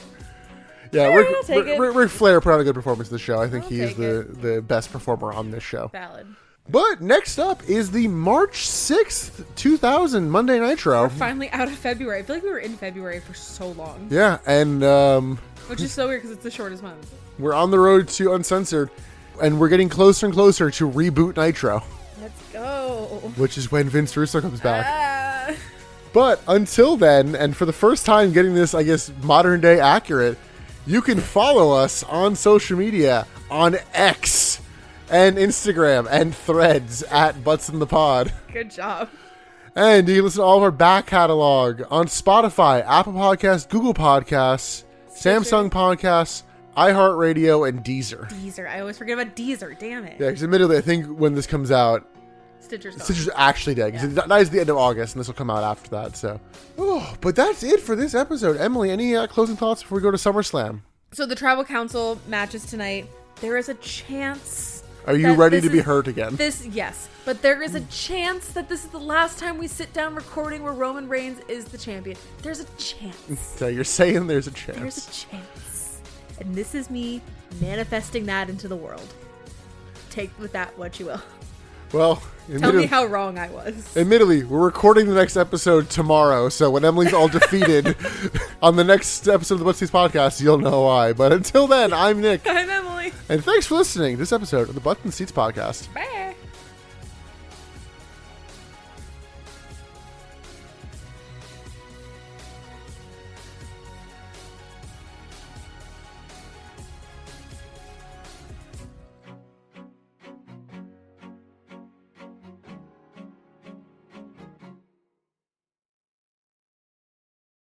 Yeah, I'll take it. Ric Flair put on a good performance this show. I think I'll he is take it. the best performer on this show. Valid. But next up is the March 6th, 2000 Monday Nitro. We're finally out of February. I feel like we were in February for so long. Yeah, and which is so weird because it's the shortest month. we're on the road to Uncensored, and we're getting closer and closer to Reboot Nitro. Let's go. Which is when Vince Russo comes back. Ah. But until then, and for the first time getting this, I guess, modern day accurate, you can follow us on social media on X and Instagram and Threads at Butts in the Pod. Good job. And you can listen to all of our back catalog on Spotify, Apple Podcasts, Google Podcasts, Samsung Podcasts, iHeartRadio, and Deezer. Deezer. I always forget about Deezer. Damn it. Yeah, because admittedly, I think when this comes out, Stitcher's actually dead, because it dies at the end of August, and this will come out after that. So, but that's it for this episode. Emily, any closing thoughts before we go to SummerSlam? So the Tribal Council matches tonight. There is a chance. Are you ready to be hurt again? Yes, but there is a chance that this is the last time we sit down recording where Roman Reigns is the champion. There's a chance. So you're saying there's a chance. There's a chance. And this is me manifesting that into the world. Take with that what you will. Well, tell me how wrong I was. Admittedly, we're recording the next episode tomorrow, so when Emily's all defeated on the next episode of the Butts Podcast, you'll know why. But until then, I'm Nick. I'm Emily. And thanks for listening to this episode of the Butts and Seats Podcast. Bye.